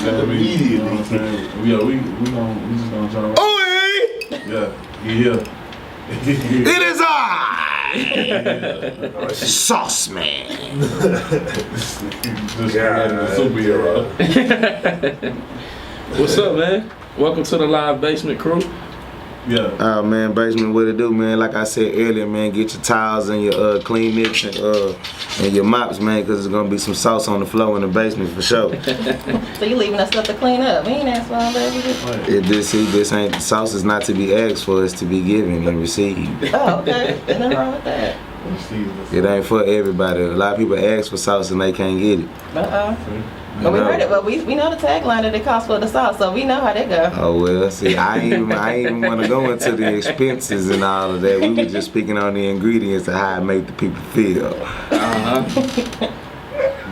Immediately. You know what I'm saying? Yeah, we just gonna try to. Oh, yeah, yeah. It is I, Sauce Man. Superhero. What's up, man? Welcome to the live Basement crew. Yeah. Man, Basement, what it do, man? Like I said earlier, man, get your towels and your Kleenex and your mops, man, because there's gonna be some sauce on the floor in the basement for sure. So you leaving us stuff to clean up? We ain't asked for all that. This ain't sauce is not to be asked for, it's to be given and received. Oh, okay. There's nothing wrong with that. It ain't for everybody. A lot of people ask for sauce and they can't get it. But we heard it, but we know the tagline that it costs for the sauce, so we know how that go. Oh well, see, I ain't even want to go into the expenses and all of that. We were just speaking on the ingredients and how it make the people feel.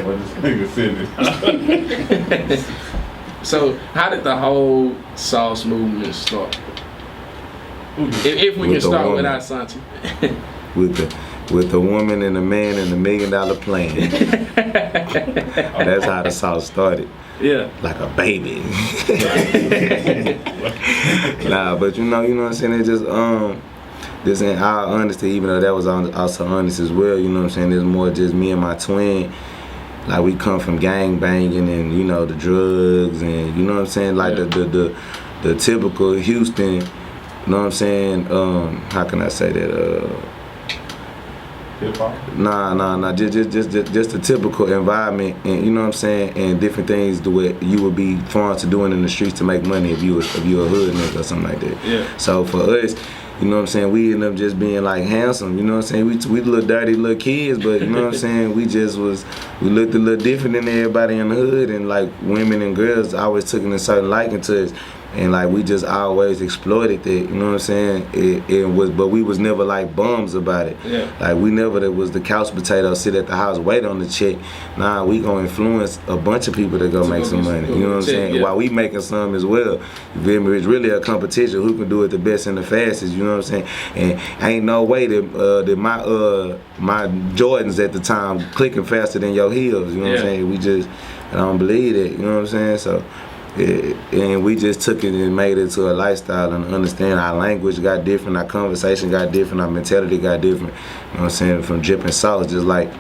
What this nigga said. So, how did the whole sauce movement start? If we can start with our Santi. With the woman and the man and the $1 million plan. That's how the sauce started. Yeah. Like a baby. Nah, but you know what I'm saying? It just this in all honesty, even though that was also honest as well, you know what I'm saying? There's more just me and my twin. Like we come from gang banging and you know the drugs and you know what I'm saying? Like the typical Houston, you know what I'm saying? How can I say that? Nah. Just the typical environment, and you know what I'm saying, and different things the way you would be forced to doing in the streets to make money if you a hood nigga or something like that. Yeah. So for us, you know what I'm saying, we end up just being like handsome. You know what I'm saying, we little dirty little kids, but you know what I'm saying, we looked a little different than everybody in the hood, and like women and girls always took a certain liking to us. And like we just always exploited that, you know what I'm saying? But we was never like bums about it. Yeah. Like we never was the couch potato, sit at the house, wait on the check. Nah, we gonna influence a bunch of people to go make some money. You know what I'm saying? Yeah. While we making some as well. You feel me? It's really a competition who can do it the best and the fastest. You know what I'm saying? And ain't no way that my Jordans at the time clicking faster than your heels. You know what I'm saying? I don't believe it. You know what I'm saying? So. And we just took it and made it to a lifestyle and understand our language got different, our conversation got different, our mentality got different. You know what I'm saying? From dripping sauce, just like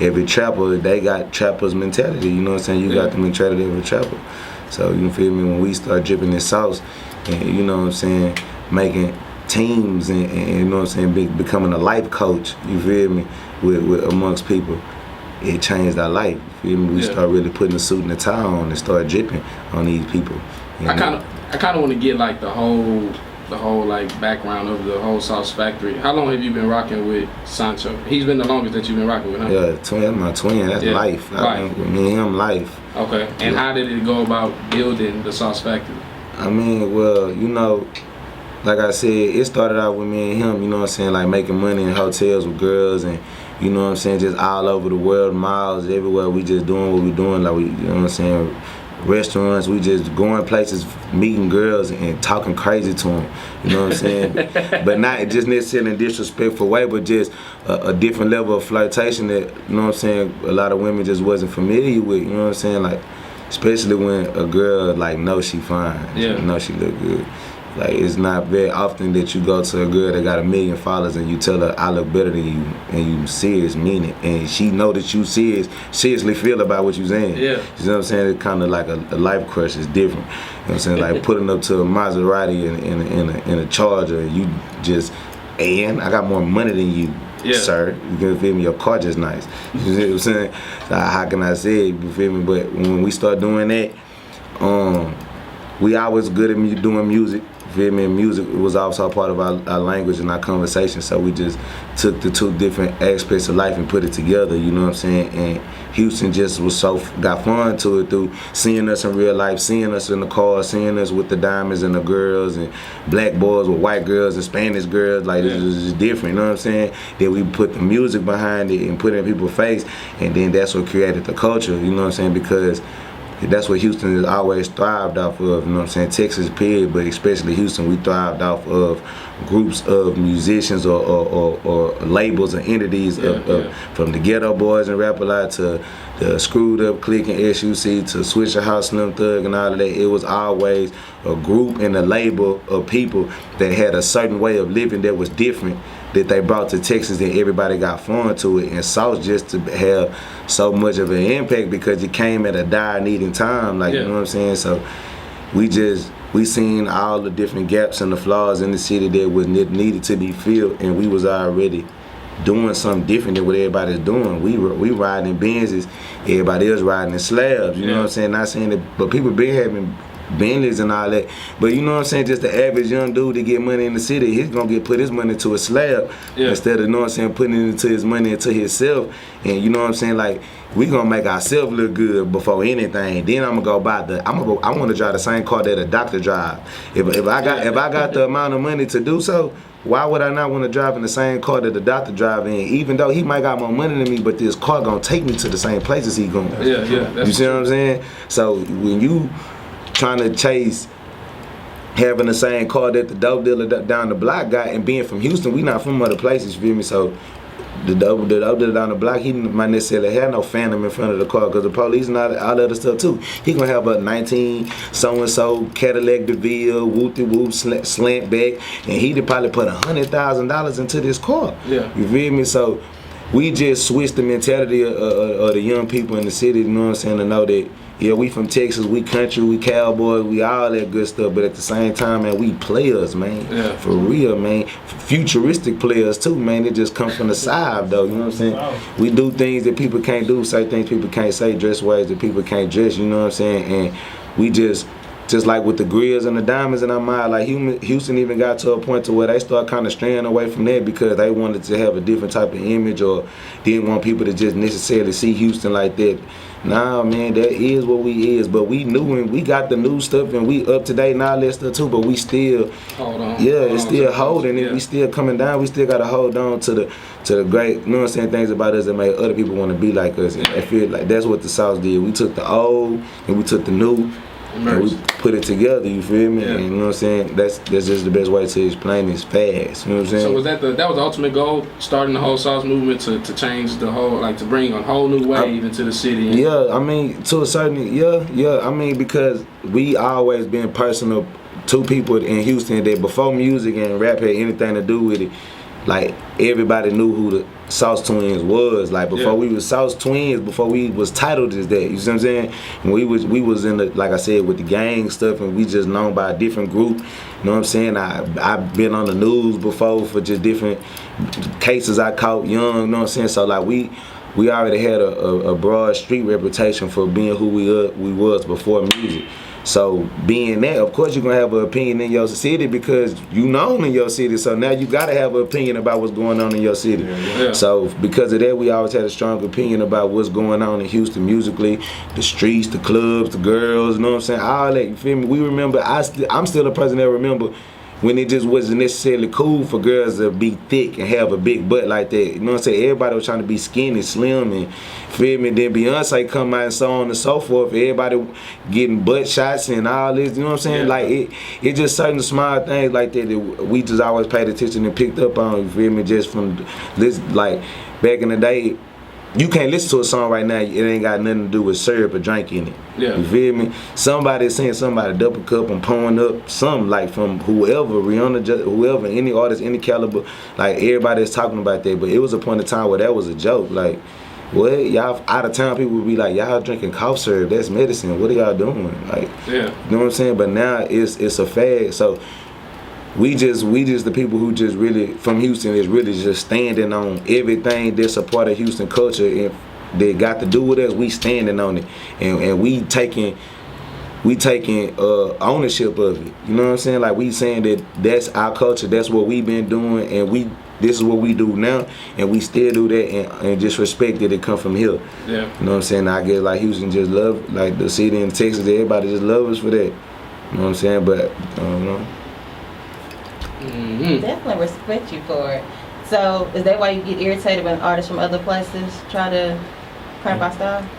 every trapper, they got trapper's mentality. You know what I'm saying? You got the mentality of a trapper. So you feel me? When we start dripping this sauce, and you know what I'm saying, making teams and you know what I'm saying, becoming a life coach. You feel me? With amongst people. It changed our life. You feel me? We start really putting the suit and the tie on and start dripping on these people. I kind of want to get like the whole like background of the whole Sauce Factory. How long have you been rocking with Sancho? He's been the longest that you've been rocking with him. Yeah, that's my twin. That's life. Me and him, life. Okay. And how did it go about building the Sauce Factory? I mean, well, you know, like I said, it started out with me and him. You know what I'm saying? Like making money in hotels with girls and. You know what I'm saying, just all over the world, miles, everywhere, we just doing what we doing, like we, you know what I'm saying, restaurants, we just going places, meeting girls and talking crazy to them, you know what I'm saying, but not just necessarily in a disrespectful way, but just a different level of flirtation that, you know what I'm saying, a lot of women just wasn't familiar with, you know what I'm saying, like, especially when a girl, like, know she fine, know she look good. Like, it's not very often that you go to a girl that got 1 million followers and you tell her, I look better than you, and you serious mean it, and she know that you seriously feel about what you saying. Yeah. You know what I'm saying? It's kind of like a life crush. It's different. You know what I'm saying? Like putting up to a Maserati in a Charger, and you just, and I got more money than you. Sir, you can feel me? Your car just nice. You know what I'm saying? So how can I say it? You feel me? But when we start doing that, we always good at doing music. Feel me? Music was also a part of our language and our conversation, so we just took the two different aspects of life and put it together, you know what I'm saying? And Houston just got fun to it through seeing us in real life, seeing us in the car, seeing us with the diamonds and the girls, and black boys with white girls and Spanish girls, like this is just different, you know what I'm saying? Then we put the music behind it and put it in people's face, and then that's what created the culture, you know what I'm saying? Because that's what Houston has always thrived off of, you know what I'm saying? Texas period, but especially Houston, we thrived off of groups of musicians or labels and entities from the Ghetto Boys and Rap-A-Lot to the Screwed Up Click and SUC to Swisher House, Slim Thug and all of that. It was always a group and a label of people that had a certain way of living that was different that they brought to Texas, and everybody got foreign to it. And Sauce just to have so much of an impact because it came at a dire needing time, like you know what I'm saying? So we seen all the different gaps and the flaws in the city that was needed to be filled, and we was already doing something different than what everybody's doing. We riding in Benzes, everybody else riding in slabs, you know what I'm saying? Not saying that, but people been having Bentleys and all that. But you know what I'm saying, just the average young dude to get money in the city, he's gonna put his money to a slab instead of, you know what I'm saying, putting it into his money into himself. And you know what I'm saying, like, we gonna make ourselves look good before anything. Then I'm gonna go buy I wanna drive the same car that a doctor drive. If I got the amount of money to do so, why would I not want to drive in the same car that the doctor drive in? Even though he might got more money than me, but this car gonna take me to the same places he going. You see what I'm saying? So when you trying to chase having the same car that the dope dealer down the block got, and being from Houston, we not from other places, you feel me? So the dope dealer down the block, he might necessarily have no phantom in front of the car because the police and all the other stuff too. He gonna have a 19 so-and-so Cadillac DeVille, whoop-de-whoop, slant back, and he'd probably put $100,000 into this car. You feel me? So we just switched the mentality of the young people in the city, you know what I'm saying, to know that we from Texas, we country, we cowboys, we all that good stuff, but at the same time, man, we players, man. For real, man. Futuristic players too, man. It just come from the side, though, you know what I'm saying? We do things that people can't do, say things people can't say, dress ways that people can't dress, you know what I'm saying? And we just like with the grills and the diamonds in our mind, like Houston even got to a point to where they start kind of straying away from that because they wanted to have a different type of image or didn't want people to just necessarily see Houston like that. Nah, man, that is what we is, but we knew and we got the new stuff and we up to date and all that stuff too, but we still it's still holding it. We still coming down. We still gotta hold on to the great, you know what I'm saying, things about us that make other people want to be like us. And I feel like that's what the Sauce did. We took the old and we took the new and we put it together, you feel me? And you know what I'm saying? That's just the best way to explain this fast. You know what I'm saying? So was that was the ultimate goal, starting the whole Sauce movement to change the whole, like to bring a whole new wave into the city? I mean, to a certain, I mean, because we always been personal to people in Houston that before music and rap had anything to do with it, like everybody knew who the Sauce Twinz was. Like before we was Sauce Twinz, before we was titled as that, you see what I'm saying? When we was in the, like I said, with the gang stuff, and we just known by a different group, you know what I'm saying? I've been on the news before for just different cases I caught young, you know what I'm saying? So like we already had a broad street reputation for being who we was before music. So being that, of course you're gonna have an opinion in your city because you known in your city. So now you gotta have an opinion about what's going on in your city. So because of that, we always had a strong opinion about what's going on in Houston musically, the streets, the clubs, the girls, you know what I'm saying? All that, you feel me? We remember, I'm still a person that remember when it just wasn't necessarily cool for girls to be thick and have a big butt like that. You know what I'm saying? Everybody was trying to be skinny, slim, and feel me? Then Beyonce come out and so on and so forth. Everybody getting butt shots and all this. You know what I'm saying? Like it just certain small things like that we just always paid attention and picked up on. You feel me? Just from this, like back in the day. You can't listen to a song right now, it ain't got nothing to do with syrup or drink in it. You feel me? Somebody saying somebody double cup and pouring up something like from whoever, Rihanna, whoever, any artist, any caliber, like everybody's talking about that. But it was a point in time where that was a joke. Like, what? Y'all out of town people would be like, y'all drinking cough syrup, that's medicine. What are y'all doing? Like, you know what I'm saying? But now it's a fad. So we just the people who just really from Houston is really just standing on everything that's a part of Houston culture and they got to do with us. We standing on it and we taking ownership of it. You know what I'm saying? Like we saying that that's our culture, that's what we've been doing, and this is what we do now, and we still do that and just respect that it come from here. You know what I'm saying? I guess like Houston just love, like the city in Texas, everybody just love us for that. You know what I'm saying? But I don't know. Definitely respect you for it. So is that why you get irritated when artists from other places try to cramp our style?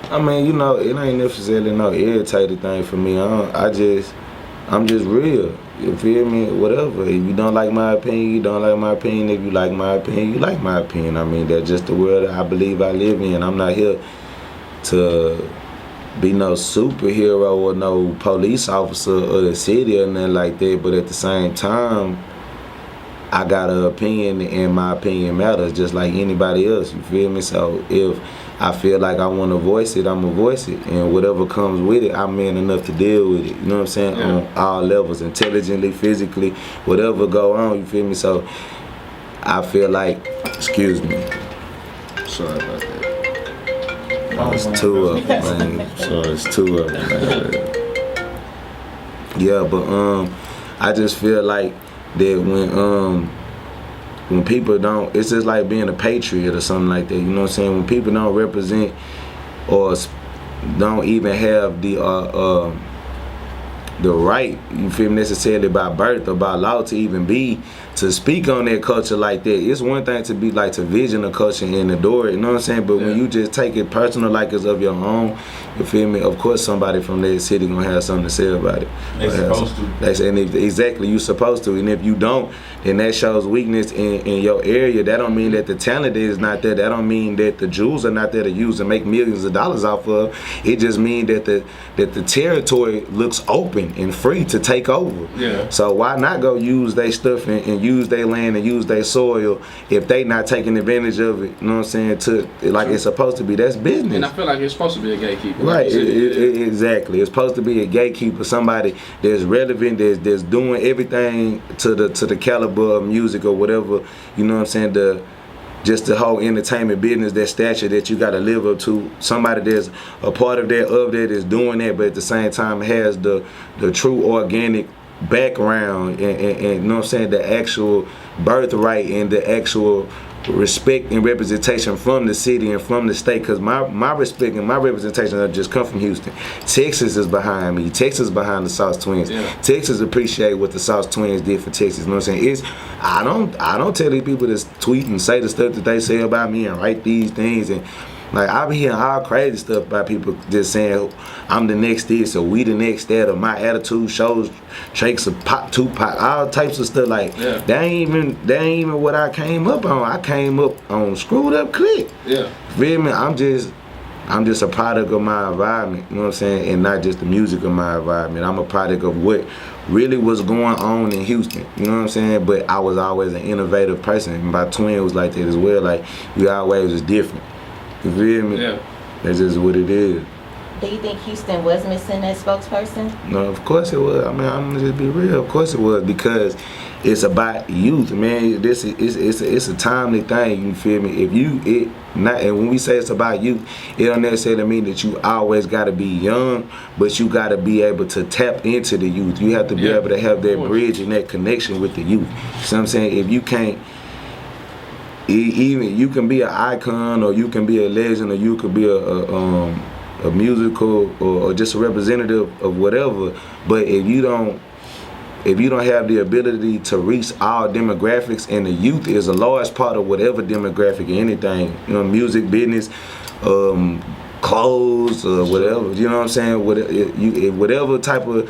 I mean, you know, it ain't necessarily no irritated thing for me. I'm just real. You feel me? Whatever. If you don't like my opinion, you don't like my opinion. If you like my opinion, you like my opinion. I mean, that's just the world that I believe I live in. I'm not here to be no superhero or no police officer of the city or nothing like that. But at the same time, I got an opinion, and my opinion matters just like anybody else. You feel me? So if I feel like I want to voice it, I'm going to voice it. And whatever comes with it, I'm man enough to deal with it. You know what I'm saying? Yeah. On all levels, intelligently, physically, whatever go on, you feel me? So I feel like, excuse me. Sorry about that. Oh, it's two of them, man. Sorry, it's two of them, man. Yeah, but I just feel like that when people don't, it's just like being a patriot or something like that, you know what I'm saying? When people don't represent or don't even have the right, you feel me, necessarily by birth or by law to speak on that culture like that. It's one thing to be like to vision a culture and adore it, you know what I'm saying? But when you just take it personal like it's of your own, you feel me, of course somebody from that city gonna have something to say about it. They supposed to. Exactly, you supposed to. And if you don't, then that shows weakness in your area. That don't mean that the talent is not there. That don't mean that the jewels are not there to use and make millions of dollars off of. It just means that the territory looks open and free to take over. Yeah. So why not go use their stuff and use their land and use their soil if they not taking advantage of it, you know what I'm saying, to like it's supposed to be. That's business. And I feel like it's supposed to be a gatekeeper. Right, exactly. It's supposed to be a gatekeeper, somebody that's relevant, that's doing everything to the caliber of music or whatever, you know what I'm saying, just the whole entertainment business, that stature that you got to live up to. Somebody that's a part of that is doing that, but at the same time has the true organic background and you know what I'm saying, the actual birthright and the actual respect and representation from the city and from the state, because my respect and my representation have just come from Houston. Texas is behind me. Texas behind the Sauce Twinz. Yeah. Texas appreciate what the Sauce Twinz did for Texas. You know what I'm saying? I don't tell these people to tweet and say the stuff that they say about me and write these things, and like I be hearing all crazy stuff about people just saying I'm the next this or we the next that, or my attitude shows traits of pop, Tupac, all types of stuff. Like that ain't even what I came up on. I came up on screwed up click. Yeah. Feel me? I'm just a product of my environment, you know what I'm saying, and not just the music of my environment. I'm a product of what really was going on in Houston, you know what I'm saying? But I was always an innovative person, and my twin was like that as well. Like we always was different. You feel me? Yeah. That's just what it is. Do you think Houston was missing that spokesperson? No, of course it was. I mean, I'm gonna just be real. Of course it was, because it's about youth, man. It's a timely thing. You feel me? And when we say it's about youth, it don't necessarily mean that you always got to be young, but you got to be able to tap into the youth. You have to be able to have that bridge and that connection with the youth. So I'm saying, if you can't. Even you can be an icon, or you can be a legend, or you could be a musical or just a representative of whatever. But if you don't have the ability to reach all demographics, and the youth is a large part of whatever demographic, anything, you know, music, business, clothes, or whatever. You know what I'm saying? Whatever type of.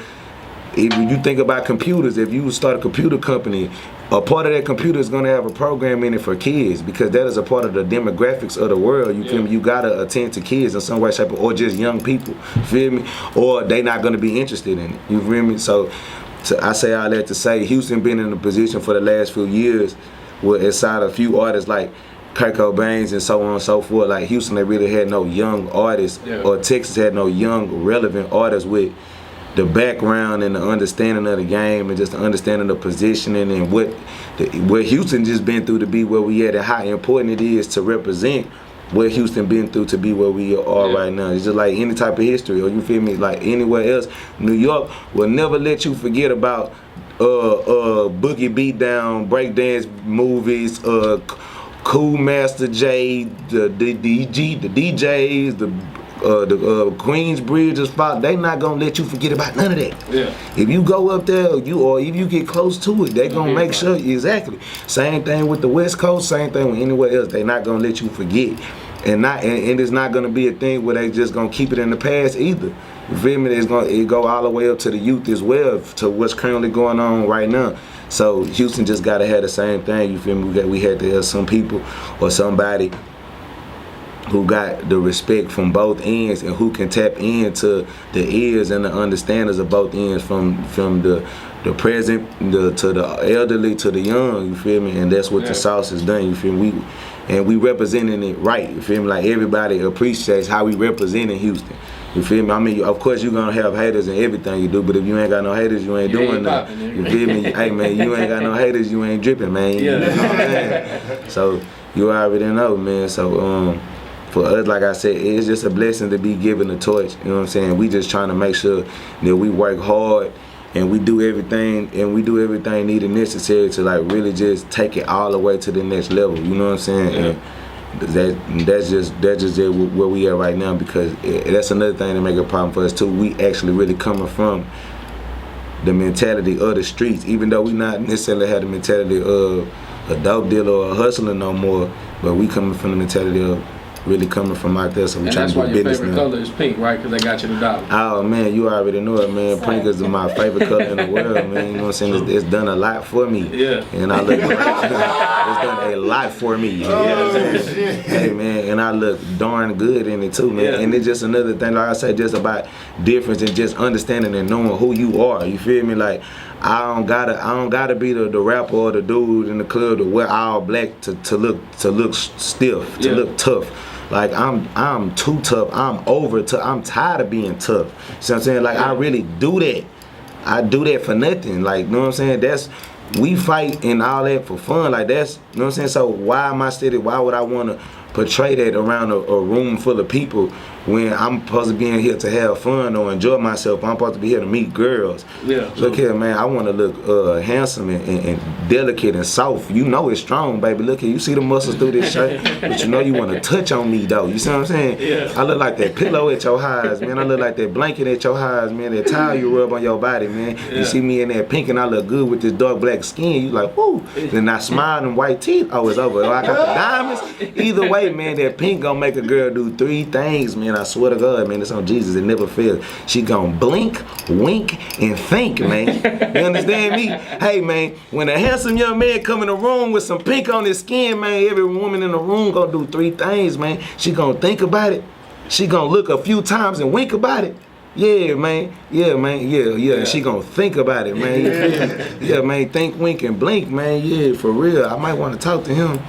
If you think about computers, if you start a computer company, a part of that computer is going to have a program in it for kids, because that is a part of the demographics of the world. You feel me? You got to attend to kids in some way, shape, or just young people. Feel me? Or they not going to be interested in it. You feel me? So I say all that to say, Houston been in a position for the last few years where inside a few artists like Kurt Cobain's and so on and so forth, like Houston, they really had no young artists, or Texas had no young, relevant artists with the background and the understanding of the game, and just the understanding of positioning and what Houston just been through to be where we at, and how important it is to represent what Houston been through to be where we are right now. It's just like any type of history, or you feel me, like anywhere else. New York will never let you forget about boogie beatdown, breakdance movies, Cool Master J, the DJs, the Queensbridge is fought. They not gonna let you forget about none of that. Yeah. If you go up there, or if you get close to it, they gonna make sure. Exactly. Same thing with the West Coast. Same thing with anywhere else. They not gonna let you forget. and it's not gonna be a thing where they just gonna keep it in the past either. You feel me? It go all the way up to the youth as well, to what's currently going on right now. So Houston just gotta have the same thing. You feel me? We had to have some people or somebody who got the respect from both ends and who can tap into the ears and the understanders of both ends, from the present to the elderly to the young. You feel me? And that's what the Sauce has done. You feel me? We representing it right. You feel me? Like everybody appreciates how we representing Houston. You feel me? I mean, of course you're gonna have haters in everything you do, but if you ain't got no haters, you ain't doing nothing. You feel me? Hey man, you ain't got no haters, you ain't dripping, man. You know what I'm saying? So you already know, man. So for us, like I said, it's just a blessing to be given the torch. You know what I'm saying? We just trying to make sure that we work hard and we do everything needed and necessary to like really just take it all the way to the next level. You know what I'm saying? Yeah. And that's just where we are right now, because that's another thing that make a problem for us too. We actually really coming from the mentality of the streets, even though we not necessarily have the mentality of a dope dealer or a hustler no more, but we coming from the mentality of really coming from out there, so we trying to do business now. And that's why your favorite color is pink, right? Because they got you the dollar. Oh man, you already know it, man. Pink is my favorite color in the world, man. You know what I'm saying? It's done a lot for me. Yeah. And I look, it's done a lot for me. You know what I'm saying? Hey man, and I look darn good in it too, man. Yeah. And it's just another thing, like I said, just about difference and just understanding and knowing who you are. You feel me? Like I don't gotta be the rapper or the dude in the club to wear all black to look stiff, to look tough. Like I'm too tough. I'm over tough. I'm tired of being tough. See what I'm saying? Like I really do that. I do that for nothing. Like, you know what I'm saying? We fight and all that for fun. Like that's, you know what I'm saying? So why am I sitting? Why would I want to portray that around a room full of people when I'm supposed to be in here to have fun or enjoy myself? I'm supposed to be here to meet girls. Yeah. Look here, man. I want to look handsome and delicate and soft. You know it's strong, baby. Look here. You see the muscles through this shirt, but you know you want to touch on me though. You see what I'm saying? Yeah. I look like that pillow at your highs, man. I look like that blanket at your highs, man. That towel you rub on your body, man. Yeah. You see me in that pink and I look good with this dark black skin. You like, whoo. Then I smile and white teeth. Oh, it's over. I got the diamonds. Either way, man, that pink gonna make a girl do 3 things, man. I swear to God, man. It's on Jesus. It never fails. She gonna blink, wink, and think, man. You understand me? Hey, man, when a handsome young man come in the room with some pink on his skin, man, every woman in the room gonna do 3 things, man. She gonna think about it. She gonna look a few times and wink about it. Yeah, man. Yeah, man. Yeah. She gonna think about it, man. Yeah, man. Think, wink, and blink, man. Yeah, for real. I might want to talk to him.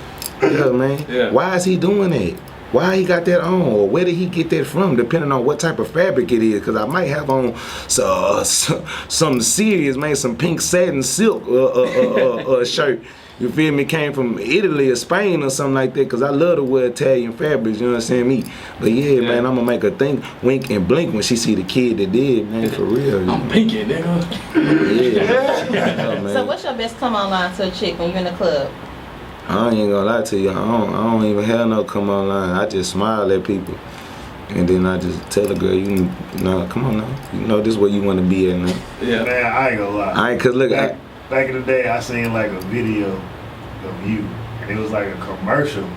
Yeah, man. Yeah. Why is he doing that? Why he got that on, or where did he get that from, depending on what type of fabric it is, because I might have on something serious, man, some pink satin silk shirt. You feel me? Came from Italy or Spain or something like that, because I love to wear Italian fabrics, you know what I'm saying? Me. But yeah, man, I'm going to make her think, wink, and blink when she see the kid that did, man, for real. I'm pinky, nigga. Yeah. Man. So what's your best come online to a chick when you're in the club? I ain't gonna lie to you. I don't even have no come online. I just smile at people, and then I just tell the girl, you know, come on now. You know this is where you want to be at now. Yeah. Man, I ain't gonna lie. Cause look, back in the day, I seen like a video of you, and it was like a commercial.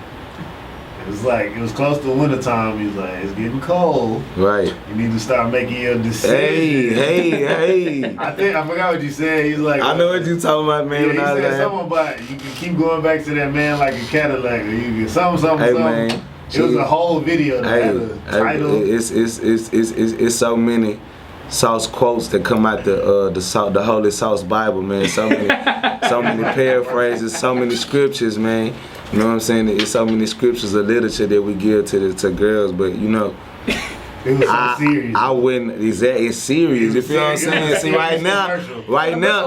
It was close to wintertime. He was like, it's getting cold. Right. You need to start making your decisions. Hey. I forgot what you said. He's like, I know what you talking about, man. Yeah, he said something about you can keep going back to that man like a Cadillac, or you can something. Man. It was a whole video that had a title. It's so many Sauce quotes that come out the Holy Sauce Bible, man. So many paraphrases, so many scriptures, man. You know what I'm saying? It's so many scriptures of literature that we give to girls, but you know, it was so serious. I wouldn't. It's serious. You feel what I'm saying? See, right now,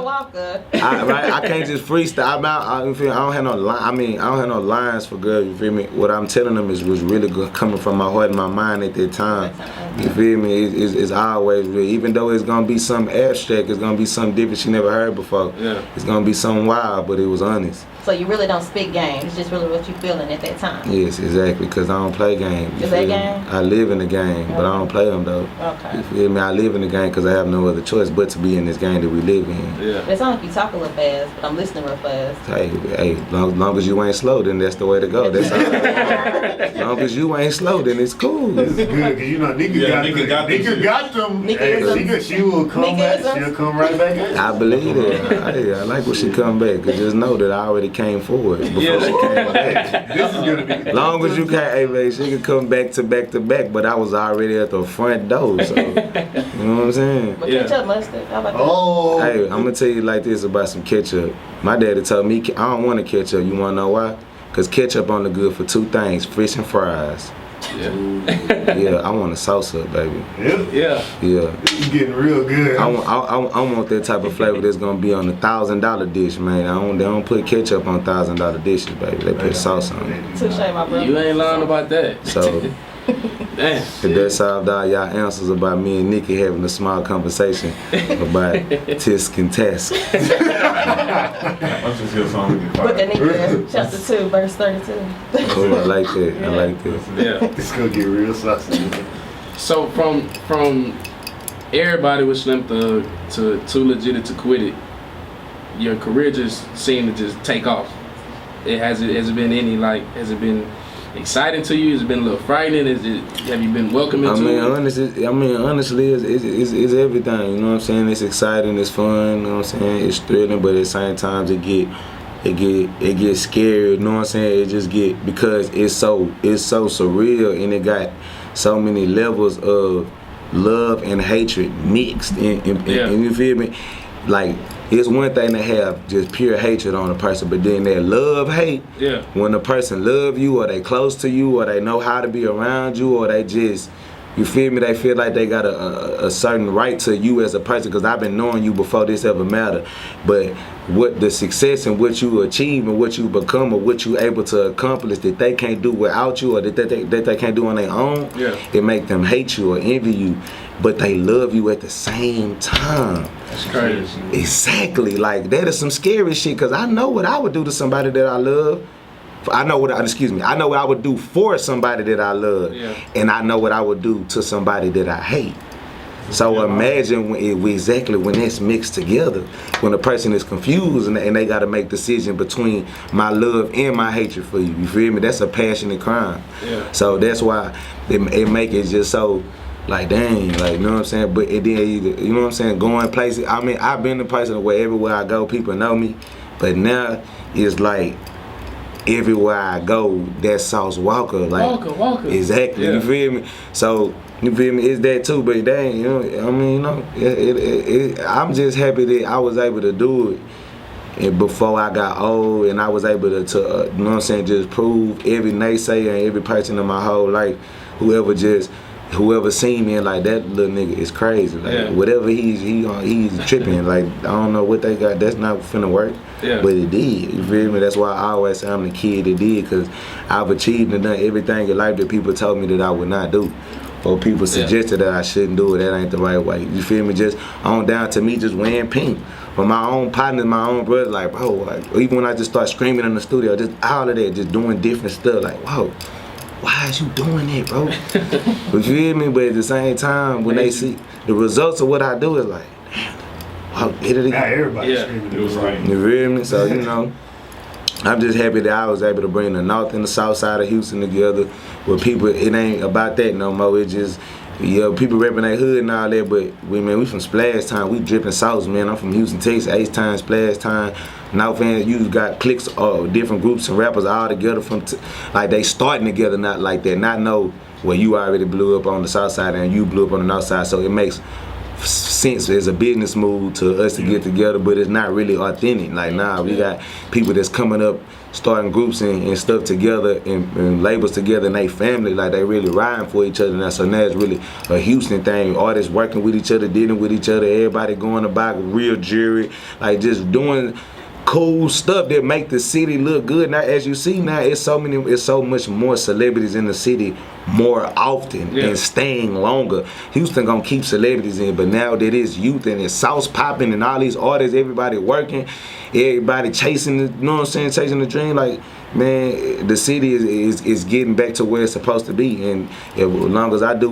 Walka. I can't just freestyle. I don't have no line. I don't have no lines for girls. You feel me? What I'm telling them was really good, coming from my heart and my mind at that time. You feel me? It's always real. Even though it's gonna be something abstract, it's gonna be something different she never heard before. Yeah. It's gonna be something wild, but it was honest. So you really don't spit game. It's just really what you feeling at that time. Yes, exactly. Because I don't play games. You play game? I live in the game, but but I don't play them though. Okay. You feel me? I live in the game because I have no other choice but to be in this game that we live in. Yeah. It sounds like you talk a little fast, but I'm listening real fast. Hey, long as you ain't slow, then that's the way to go. That's all. Long as you ain't slow, then it's cool. It's good because you know Nika got them. Nika Hey, isms. she will come Nika back. isms. She'll come right back at you. I believe it. Hey, I like when she come back. Cause just know that I already came forward before she came back. This is gonna be. Long as you can't, hey man, she can come back to back, but I was already at the front door. So you know what I'm saying? But ketchup mustard, how about that? Oh. Hey, I'm gonna tell you like this about some ketchup. My daddy told me I don't want a ketchup. You wanna know why? Cause ketchup only good for two things: fish and fries. Yeah. Yeah, I want a salsa, baby. Yeah. Yeah. This is getting real good. I want that type of flavor that's gonna be on the $1,000 dish, man. They don't put ketchup on $1,000 dishes, baby. They put sauce on it. Touche, my brother. You ain't lying about that. So Damn. if that solved all y'all answers about me and Nikki having a small conversation about tisk and task. Let's just hear something. Book of Nika, chapter 2, verse 32. Cool, I like that. I like that. Yeah. It's gonna get real saucy. So from everybody with Slim Thug to Too Legit to Quit It, your career just seemed to just take off. Has it been any has it been exciting to you? Has it been a little frightening? Have you been welcoming to it? Honestly, it's everything. You know what I'm saying? It's exciting, it's fun. You know what I'm saying? It's thrilling, but at the same time, it gets scary. You know what I'm saying? It just get because it's so surreal and it got so many levels of love and hatred mixed. And you feel me? Like, it's one thing to have just pure hatred on a person, but then that love-hate, when a person love you or they close to you or they know how to be around you or they just, you feel me, they feel like they got a certain right to you as a person because I've been knowing you before this ever mattered. But what the success and what you achieve and what you become or what you able to accomplish that they can't do without you or that they can't do on their own, it make them hate you or envy you. But they love you at the same time. That's crazy. Exactly. Like, that is some scary shit because I know what I would do to somebody that I love. I know what I would do for somebody that I love. And I know what I would do to somebody that I hate. So imagine when that's mixed together, when a person is confused and they got to make decision between my love and my hatred for you. You feel me? That's a passionate crime. So that's why it make it just so, like, dang, like, you know what I'm saying? But it then, you know what I'm saying, going places. I mean, I've been the person where everywhere I go, people know me. But now it's like everywhere I go, that's Sauce Walka. Like, Walka. Exactly. You feel me? So, you feel me? It's that too. But dang, you know, I mean, you know, I'm just happy that I was able to do it. And before I got old, and I was able to you know what I'm saying, just prove every naysayer and every person in my whole life, whoever seen me and like that little nigga is crazy. Like whatever he's tripping. Like, I don't know what they got. That's not finna work. But it did. You feel me? That's why I always say I'm the kid that did, because I've achieved and done everything in life that people told me that I would not do. Or people suggested that I shouldn't do it. That ain't the right way. You feel me? Just on down to me just wearing pink. But my own partners, my own brothers, like, bro, like, even when I just start screaming in the studio, just all of that, just doing different stuff. Like, whoa. Why is you doing that, bro? You feel me? But at the same time, when they see the results of what I do, it's like, damn, wow, hit it again. Now everybody screaming. It was right. You feel me? So, you know, I'm just happy that I was able to bring the north and the south side of Houston together. Where people, it ain't about that no more. It just, people repping their hood and all that, but we from Splash Town. We dripping sauce, man. I'm from Houston, Texas. H-Town, Splash Town. Now, fans, you got cliques of different groups and rappers all together like they starting together, not like that. Not know where you already blew up on the south side and you blew up on the north side. So it makes sense as a business move to us to get together, but it's not really authentic. Like, nah, we got people that's coming up, starting groups and stuff together and labels together and they family, like they really riding for each other now. So now it's really a Houston thing. Artists working with each other, dealing with each other, everybody going to buy real jewelry, like just doing cool stuff that make the city look good. Now, as you see now, it's so much more celebrities in the city more often and staying longer. Houston gonna keep celebrities in, but now that it's youth and it's Sauce popping and all these artists, everybody working, everybody chasing the, you know what I'm saying, chasing the dream. Like, man, the city is getting back to where it's supposed to be, and as long as I do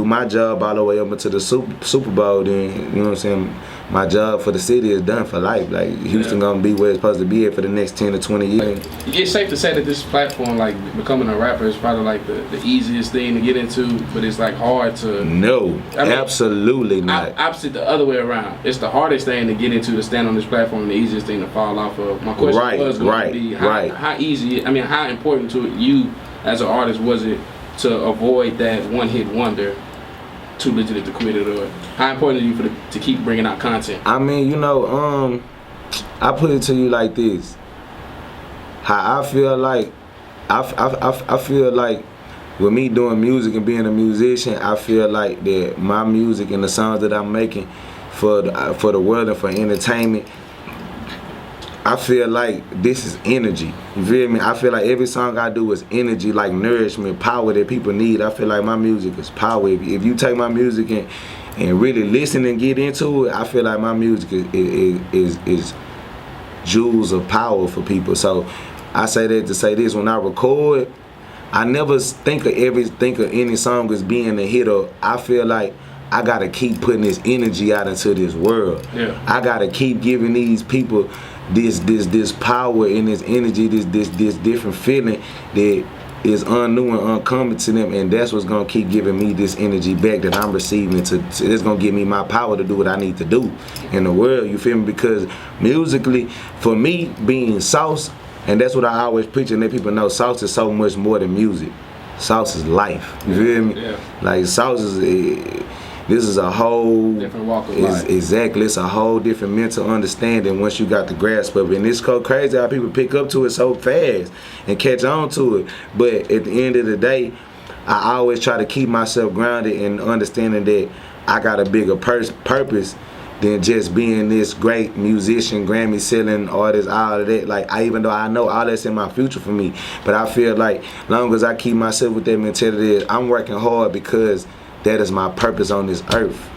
my job all the way up into the Super Bowl, then you know what I'm saying. My job for the city is done for life. Like Houston gonna be where it's supposed to be at for the next 10 to 20 years. It's safe to say that this platform, like becoming a rapper, is probably like the easiest thing to get into, but it's like hard to. No, I mean, absolutely not. Opposite the other way around. It's the hardest thing to get into, to stand on this platform, and the easiest thing to fall off of. My question was going to be how easy. I mean, how important to you as an artist was it to avoid that one-hit wonder? Too legit to quit it, or how important is it to keep bringing out content? I mean, you know, I put it to you like this. How I feel like, I feel like with me doing music and being a musician, I feel like that my music and the songs that I'm making for the world and for entertainment, I feel like this is energy. You feel me? I feel like every song I do is energy, like nourishment, power that people need. I feel like my music is power. If you take my music and really listen and get into it, I feel like my music is jewels of power for people. So I say that to say this: when I record, I never think of any song as being a hit. Or I feel like I gotta keep putting this energy out into this world. Yeah. I gotta keep giving these people this power and this energy, this different feeling that is unknown and uncommon to them, and that's what's gonna keep giving me this energy back that I'm receiving. It's gonna give me my power to do what I need to do in the world. You feel me? Because musically, for me, being Sauce, and that's what I always preach and let people know, Sauce is so much more than music. Sauce is life. You feel me? Yeah. Like Sauce is. This is a whole different walk of life. Exactly, it's a whole different mental understanding once you got the grasp of it. And it's so crazy how people pick up to it so fast and catch on to it. But at the end of the day, I always try to keep myself grounded and understanding that I got a bigger purpose than just being this great musician, Grammy selling artist, all of that. Like, even though I know all that's in my future for me, but I feel like long as I keep myself with that mentality, I'm working hard because that is my purpose on this earth.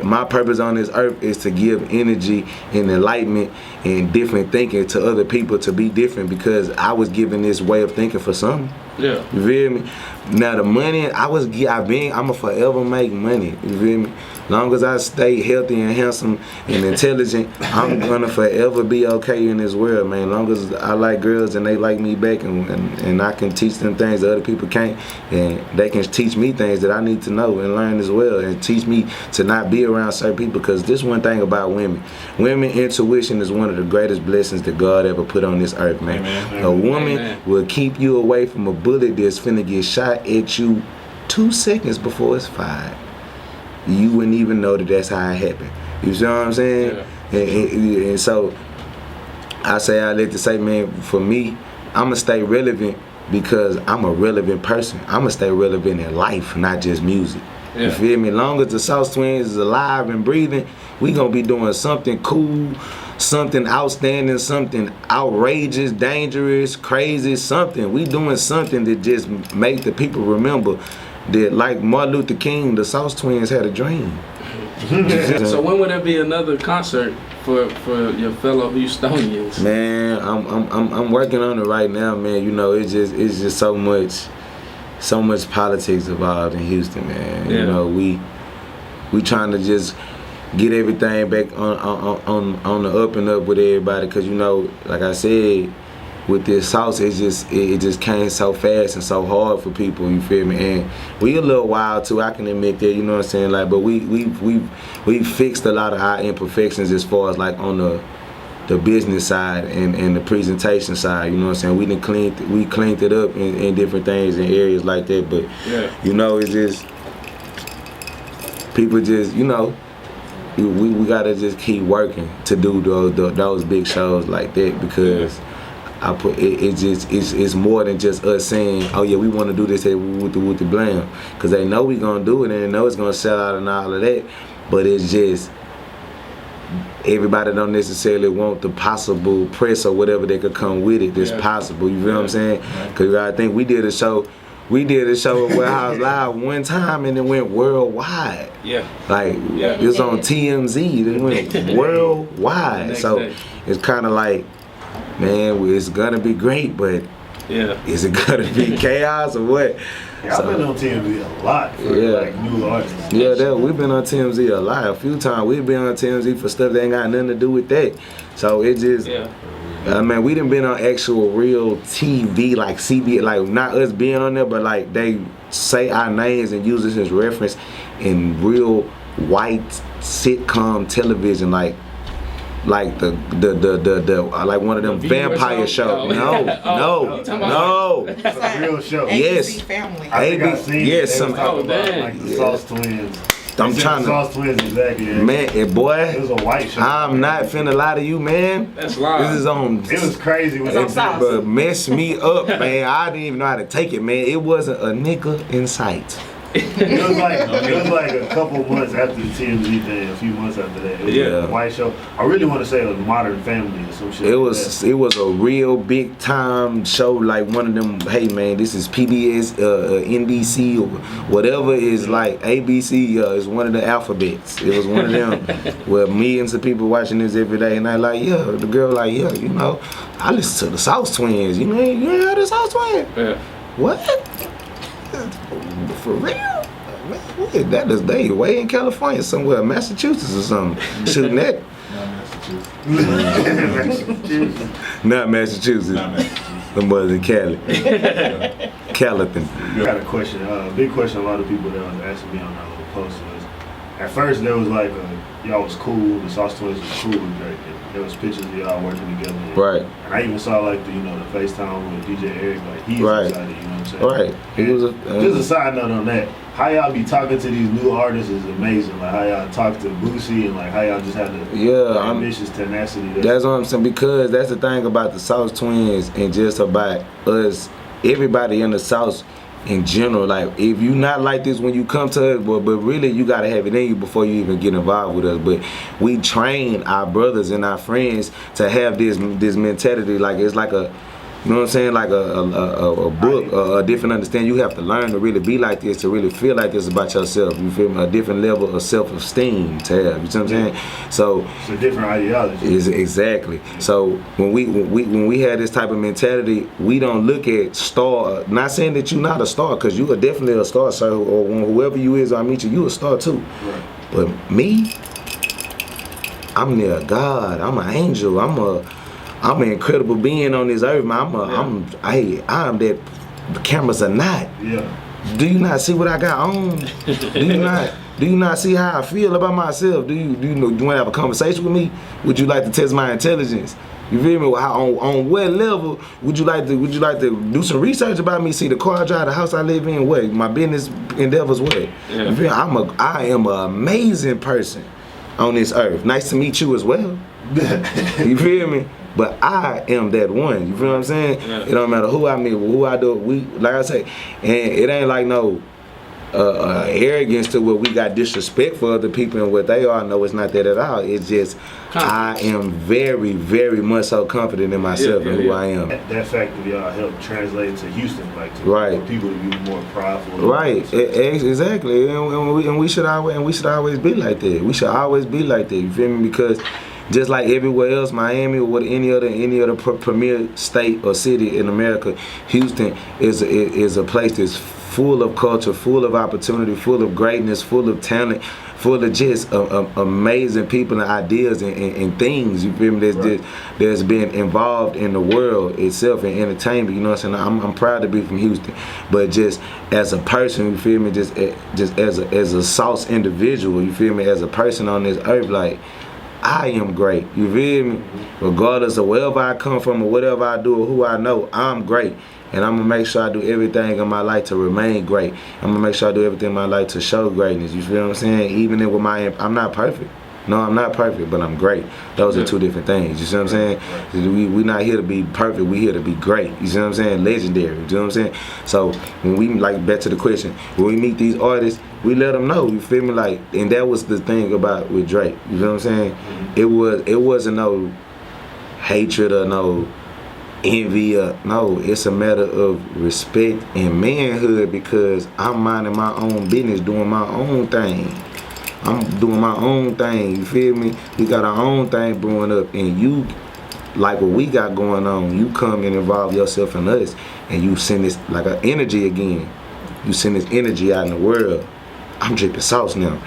My purpose on this earth is to give energy and enlightenment and different thinking to other people to be different, because I was given this way of thinking for something. Yeah. You feel me? Now the money, I'ma forever make money. You feel me? Long as I stay healthy and handsome and intelligent, I'm gonna forever be okay in this world, man. Long as I like girls and they like me back, and I can teach them things that other people can't, and they can teach me things that I need to know and learn as well, and teach me to not be around certain people. Because this one thing about women intuition is one of the greatest blessings that God ever put on this earth, man. Amen. A woman will keep you away from a bullet that's finna get shot at you 2 seconds before it's fired. You wouldn't even know that that's how it happened. You see what I'm saying? Yeah. And so I like to say, man, for me, I'ma stay relevant because I'm a relevant person. I'ma stay relevant in life, not just music. Yeah. You feel me? Long as the Sauce Twinz is alive and breathing, we gonna be doing something cool, something outstanding, something outrageous, dangerous, crazy, something. We doing something that just make the people remember that, like Martin Luther King, the Sauce Twinz had a dream. So when would there be another concert for your fellow Houstonians? Man, I'm working on it right now, man. You know, it's just so much politics involved in Houston, man. Yeah. You know, we trying to just get everything back on the up and up with everybody, because you know, like I said, with this Sauce, it just came so fast and so hard for people. You feel me? And we a little wild too. I can admit that. You know what I'm saying? Like, but we fixed a lot of our imperfections as far as like on the business side and the presentation side. You know what I'm saying? We cleaned it up in different things and areas like that. But yeah, you know, it's just people just, you know. We gotta just keep working to do those big shows like that, because it's more than just us saying, oh yeah, we want to do this with the blam, because they know we gonna do it and they know it's gonna sell out and all of that. But it's just everybody don't necessarily want the possible press or whatever that could come with it that's possible. You feel what I'm saying? Because I think we did a show at Warehouse Live one time and it went worldwide. Yeah. Like, it was on TMZ. It went worldwide. So it's kind of like, man, it's gonna be great, but Yeah. Is it gonna be chaos or what? Yeah, I've been on TMZ a lot for like new artists. Yeah, we've been on TMZ a lot. A few times we've been on TMZ for stuff that ain't got nothing to do with that. So it just, I mean, we done been on actual real TV, like CB, like not us being on there, but like they say our names and use us as reference in real white sitcom television, like the like one of them vampire shows. No. It's a real show. Yes. Family. I think I've seen yes, it. some. About, like the Sauce Twinz. I'm trying to. Sauce Twinz, exactly. Yeah. Man, boy. It was a white show. I'm not finna lie to you, man. That's live. This is on. It was crazy when It's on But mess me up, man. I didn't even know how to take it, man. It wasn't a nigga in sight. It was like a couple months after the TMZ thing, a few months after that. It was like a white show. I really want to say it was Modern Family or some shit. It was a real big time show, like one of them. Hey man, this is PBS, NBC, or whatever is like ABC. It's one of the alphabets. It was one of them where millions of people watching this every day, and I like, the girl like, you know, I listen to the Sauce Twinz. You ain't heard the Sauce Twinz? Yeah. What? For real? Man, that is they way in California somewhere, Massachusetts or something. Shooting that. Not Massachusetts. The mother in Cali. Caliton. I got a question. Big question. A lot of people that was asking me on that little post was, at first there was like y'all was cool. The Sauce Twinz was cool with Drake. There was pictures of y'all working together. Right. And I even saw like the FaceTime with DJ Eric. Like he's excited. You know what I'm saying? Right. He was just a side note on that. How y'all be talking to these new artists is amazing. Like how y'all talk to Boosie and like how y'all just have the ambitious tenacity. That's what I'm saying, because that's the thing about the Sauce Twinz and just about us, everybody in the South in general. Like if you not like this when you come to us, but really you gotta have it in you before you even get involved with us. But we train our brothers and our friends to have this mentality. Like it's like a, you know what I'm saying, like a book, a different understanding. You have to learn to really be like this, to really feel like this about yourself. You feel me? A different level of self-esteem to have. You see what I'm saying? So it's a different ideology. Exactly. So when we have this type of mentality, we don't look at star. Not saying that you're not a star, because you are definitely a star, sir. Or whoever you is, I meet you, you a star too. Right. But me, I'm near God. I'm an angel. I'm an incredible being on this earth, man. I'm that the cameras are not. Yeah. Do you not see what I got on? Do you not see how I feel about myself? Do you want to have a conversation with me? Would you like to test my intelligence? You feel me? On what level would you like to do some research about me? See the car I drive, the house I live in, what my business endeavors, what? Yeah. You feel me? I am an amazing person on this earth. Nice to meet you as well. You feel me? But I am that one. You feel what I'm saying? Yeah. It don't matter who I meet, who I do. We, like I say, and it ain't like no arrogance to where we got disrespect for other people and what they are. No, it's not that at all. It's just I am very, very much so confident in myself and who I am. That fact of y'all helped translate to Houston, like to Right. people to be more prideful. Right, exactly, and we should always be like that. We should always be like that. You feel me? Because just like everywhere else, Miami or any other premier state or city in America, Houston is a place that's full of culture, full of opportunity, full of greatness, full of talent, full of just amazing people and ideas and things. You feel me? That's been involved in the world itself in entertainment. You know what I'm saying? I'm proud to be from Houston, but just as a person, you feel me? Just as a Sauce individual, you feel me? As a person on this earth, like, I am great, you feel me? Regardless of wherever I come from or whatever I do or who I know, I'm great. And I'm gonna make sure I do everything in my life to remain great. I'm gonna make sure I do everything in my life to show greatness, you feel what I'm saying? Even with I'm not perfect. No, I'm not perfect, but I'm great. Those are two different things, you see what I'm saying? We're not here to be perfect, we're here to be great, you see what I'm saying? Legendary, you know what I'm saying? So when we, like, back to the question, when we meet these artists, we let them know, you feel me? Like, and that was the thing about with Drake, you know what I'm saying? It wasn't no hatred or no envy or no, it's a matter of respect and manhood, because I'm minding my own business, doing my own thing. I'm doing my own thing, you feel me? We got our own thing brewing up, and you, like what we got going on, you come and involve yourself in us, and you send this like an energy again. You send this energy out in the world. I'm dripping sauce now.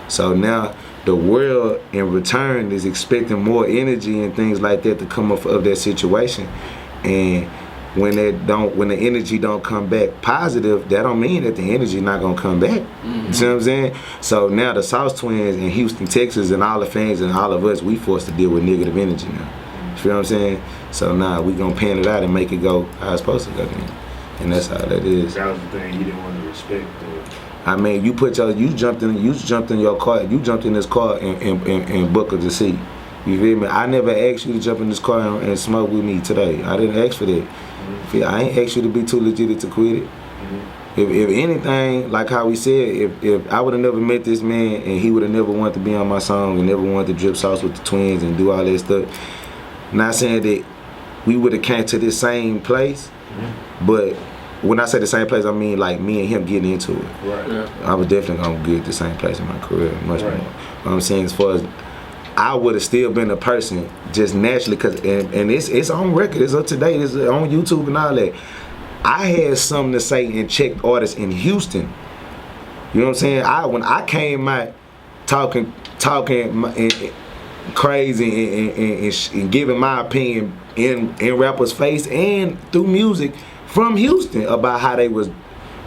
So now the world in return is expecting more energy and things like that to come up of that situation. And when the energy don't come back positive, that don't mean that the energy not gonna come back. You see what I'm saying? So now the Sauce Twinz in Houston, Texas, and all the fans and all of us, we forced to deal with negative energy now. You feel what I'm saying? So now we gonna pan it out and make it go how it's supposed to go then. And that's how that is. That was the thing you didn't want to respect. I mean, you jumped in your car, you jumped in this car and booked the seat. You feel me? I never asked you to jump in this car and smoke with me today. I didn't ask for that. I ain't asked you to be too legit to quit it. If anything, like how we said, if I would have never met this man and he would have never wanted to be on my song and never wanted to drip sauce with the Twins and do all that stuff, not saying that we would have came to this same place, but when I say the same place, I mean like me and him getting into it. Right. Yeah. I was definitely gonna get the same place in my career, much more. What I'm saying, as far as I would have still been a person just naturally, cause and it's on record, it's up to date, it's on YouTube and all that. I had something to say and checked artists in Houston. You know what I'm saying? When I came out talking crazy and giving my opinion in rappers' face and through music from Houston about how they was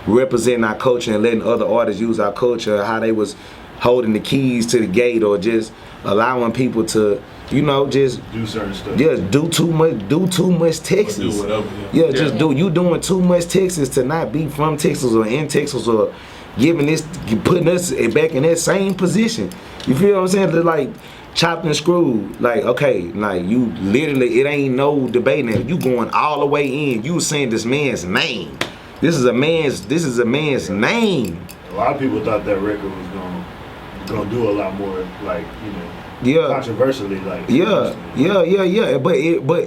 representing our culture and letting other artists use our culture, how they was holding the keys to the gate or just allowing people to, you know, just do certain stuff. Just do too much Texas. Do whatever. Yeah, just do. You doing too much Texas to not be from Texas or in Texas or putting us back in that same position. You feel what I'm saying? They're like chopped and screwed. Like, okay, like you literally, it ain't no debating it. You going all the way in. You saying this man's name. This is a man's name. A lot of people thought that record was gonna do a lot more, like, you know, controversially, like. Yeah. But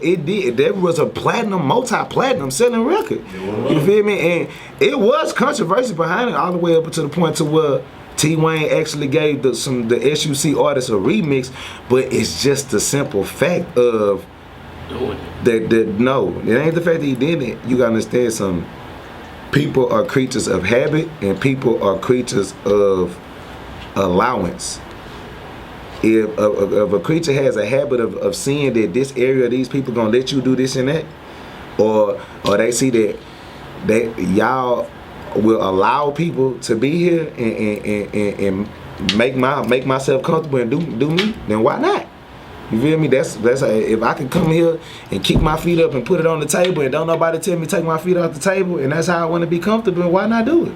it did. There was a multi-platinum selling record. You feel me? And it was controversy behind it all the way up to the point to where T Wayne actually gave the SUC artists a remix. But it's just the simple fact of that. No, it ain't the fact that he did it. You gotta understand something. People are creatures of habit, and people are creatures of allowance. If a creature has a habit of seeing that this area, these people gonna let you do this and that, or they see that y'all will allow people to be here and make myself comfortable and do me, then why not? You feel me? That's if I can come here and kick my feet up and put it on the table and don't nobody tell me take my feet off the table and that's how I want to be comfortable, why not do it?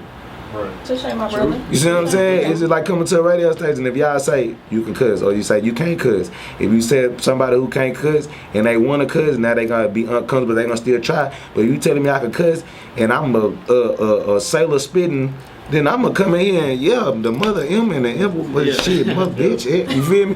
Right. Touche, my brother. You see what I'm saying? It's just like coming to a radio station. If y'all say you can cuss or you say you can't cuss, if you said somebody who can't cuss and they want to cuss, now they gonna be uncomfortable. They gonna still try. But if you telling me I can cuss and I'm a sailor spitting, then I'm gonna come in here and the mother M and the M, but shit, mother bitch. You feel me?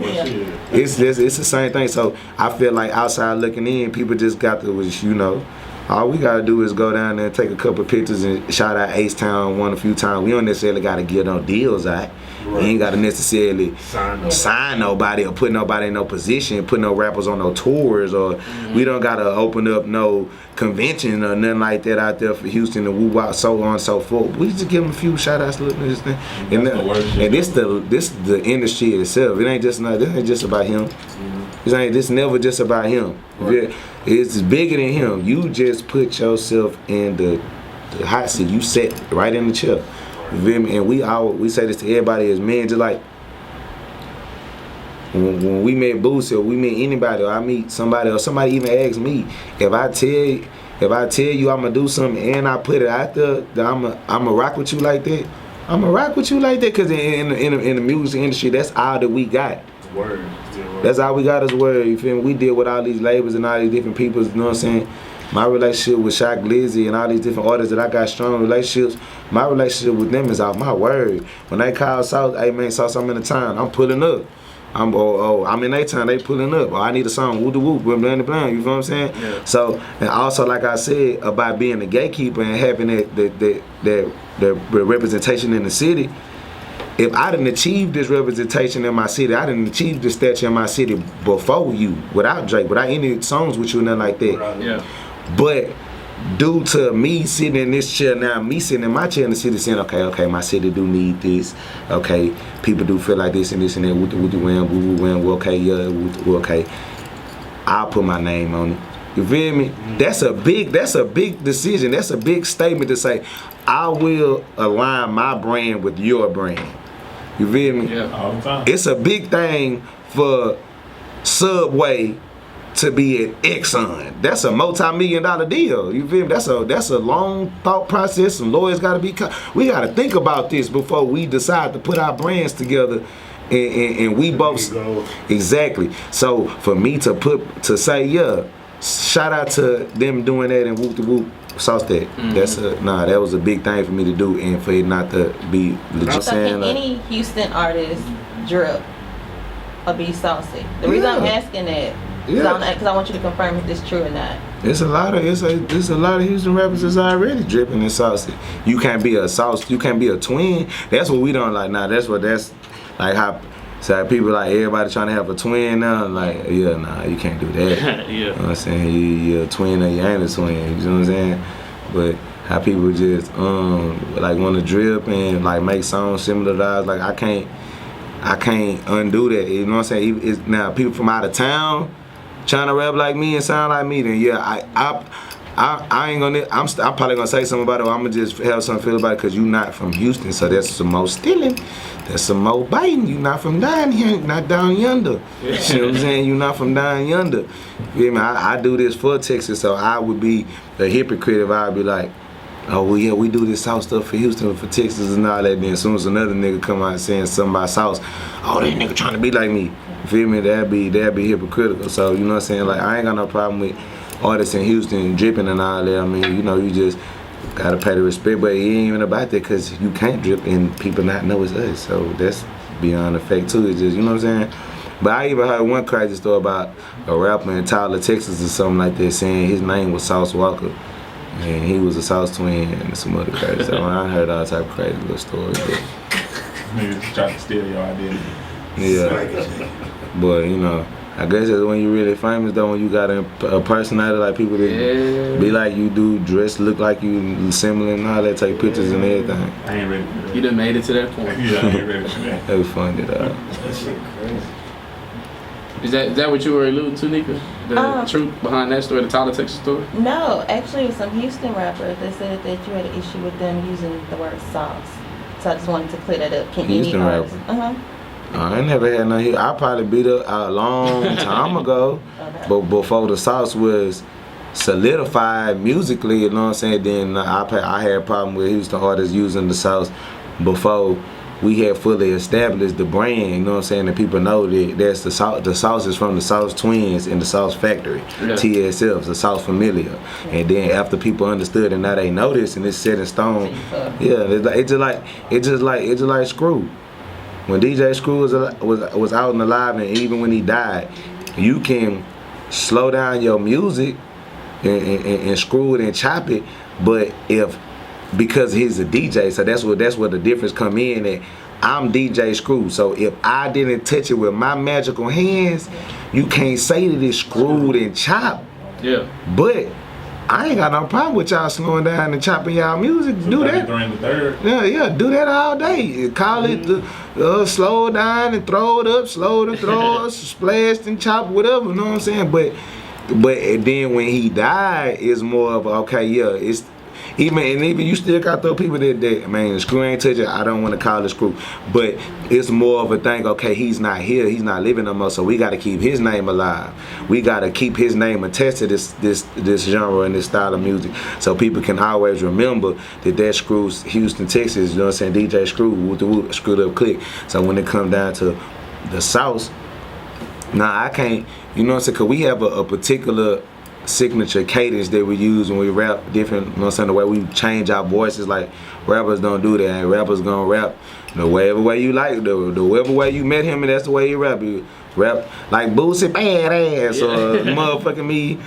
It's the same thing. So I feel like outside looking in, people just got to all we gotta do is go down there and take a couple pictures and shout out H-Town one a few times. We don't necessarily gotta get no deals out. Right. We ain't gotta necessarily sign nobody or put nobody in no position, put no rappers on no tours, or we don't gotta open up no convention or nothing like that out there for Houston and woo out, so on and so forth. We just give them a few shout outs to this thing. And this the industry itself. It ain't just about him. It's never just about him. Right. It's bigger than him. You just put yourself in the hot seat. You sat right in the chair. You feel me? And we say this to everybody as men, just like when we met Boosie or we meet anybody or I meet somebody or somebody even asks me, if I tell you I'm gonna do something and I put it out there that I'm gonna rock with you like that, I'm gonna rock with you like that, because in the music industry, that's all that we got. Word. That's all we got is word. You feel me? We deal with all these labels and all these different people. You know what I'm saying? My relationship with Shock Lizzy and all these different artists that I got strong relationships, my relationship with them is off my word. When they call Sauce, hey man, Sauce, I'm in the town, I'm pulling up. I'm in their town, they pulling up. Or I need a song, woo the whoop, blah, blah, blah, you know what I'm saying? Yeah. So, and also like I said, about being a gatekeeper and having that representation in the city, if I didn't achieve this representation in my city, I didn't achieve this stature in my city before you, without Drake, without any songs with you, nothing like that. Yeah. But due to me sitting in this chair now, me sitting in my chair in the city saying, okay, my city do need this. Okay, people do feel like this and this and that. Okay, yeah, okay. I'll put my name on it. You feel me? That's a big decision. That's a big statement to say, I will align my brand with your brand. You feel me? Yeah, all the time. It's a big thing for Subway to be at Exxon. That's a multi-million-dollar deal. You feel me? That's a long thought process. Some lawyers gotta be. We gotta think about this before we decide to put our brands together. And we both exactly. So for me to say yeah, shout out to them doing that and whoop the whoop sauce that. That was a big thing for me to do and for it not to be legit. So can any Houston artist drip or be saucy? The reason I'm asking that because I want you to confirm if this is true or not. There's a lot of Houston rappers that's already dripping and saucy. You can't be a sauce. You can't be a twin. That's what we don't like now. That's like how. So people like everybody trying to have a twin now. Like you can't do that. You know what I'm saying? You're a twin or you ain't a twin. You know what I'm saying? But how people just like want to drip and like make songs similar to ours. Like I can't undo that. You know what I'm saying? It's, now people from out of town trying to rap like me and sound like me, then yeah, I ain't gonna. I'm probably gonna say something about it. Or I'm gonna just have something to feel about it because you not from Houston, so that's some more stealing, that's some more biting. You not from down here, not down yonder. You know what I'm saying? You not from down yonder. You feel me? I do this for Texas, so I would be a hypocrite if I'd be like, oh well, yeah, we do this South stuff for Houston, for Texas and all that. Then as soon as another nigga come out saying something about South, oh, that nigga trying to be like me. You feel me? That'd be hypocritical. So you know what I'm saying? Like I ain't got no problem with artists in Houston dripping and all that. I mean, you know, you just gotta pay the respect, but it ain't even about that because you can't drip and people not know it's us. So that's beyond the fact too. It's just, you know what I'm saying? But I even heard one crazy story about a rapper in Tyler, Texas or something like that saying his name was Sauce Walka and he was a Sauce Twin and some other crazy stuff. I heard all type of crazy little stories. Niggas trying to steal your identity. Yeah. But you know, I guess that's when you really famous though, when you got a personality like people that be like you do, dress, look like you, similar and all that, take pictures and everything. I ain't ready for that. You done made it to that point. Yeah, I ain't ready for that. That was fun, That shit crazy. Is that what you were alluding to, Nika? The truth behind that story, the Tyler, Texas story? No, actually it was some Houston rappers that said that you had an issue with them using the word sauce. So I just wanted to clear that up. Can Houston any artist? I ain't never had no hit. I probably beat up a long time ago, but before the sauce was solidified musically, you know what I'm saying, then I had a problem with Houston artists using the sauce before we had fully established the brand, you know what I'm saying, and people know that that's the sauce is from the Sauce Twinz and the Sauce Factory, TSFs, the Sauce Familia. And then after people understood and now they know this and it's set in stone, it's just like Screw. When DJ Screw was out and alive, and even when he died, you can slow down your music and screw it and chop it, but because he's a DJ, so that's where the difference come in. That I'm DJ Screw, so if I didn't touch it with my magical hands, you can't say that it's screwed and chopped. Yeah. But I ain't got no problem with y'all slowing down and chopping y'all music. So do that. During the third. Yeah, do that all day. Call it slow down and throw it up, slow and throw it, splashed and chop, whatever. You know what I'm saying? But then when he died, it's more of it's. Even you still got those people that man, Screw ain't touch it. I don't want to call it Screw, but it's more of a thing. Okay, he's not here. He's not living no more. So we got to keep his name alive. We got to keep his name attached to this genre and this style of music, so people can always remember that Screw's Houston, Texas. You know what I'm saying? DJ Screw, with the screwed up click. So when it come down to the South, I can't. You know what I'm saying? Cause we have a particular signature cadence that we use when we rap different, you know what I'm saying, the way we change our voices. Like rappers don't do that, and rappers gonna rap the whatever way you like, the whatever way you met him and that's the way you rap. You rap like Boosie Badass or motherfucking me, you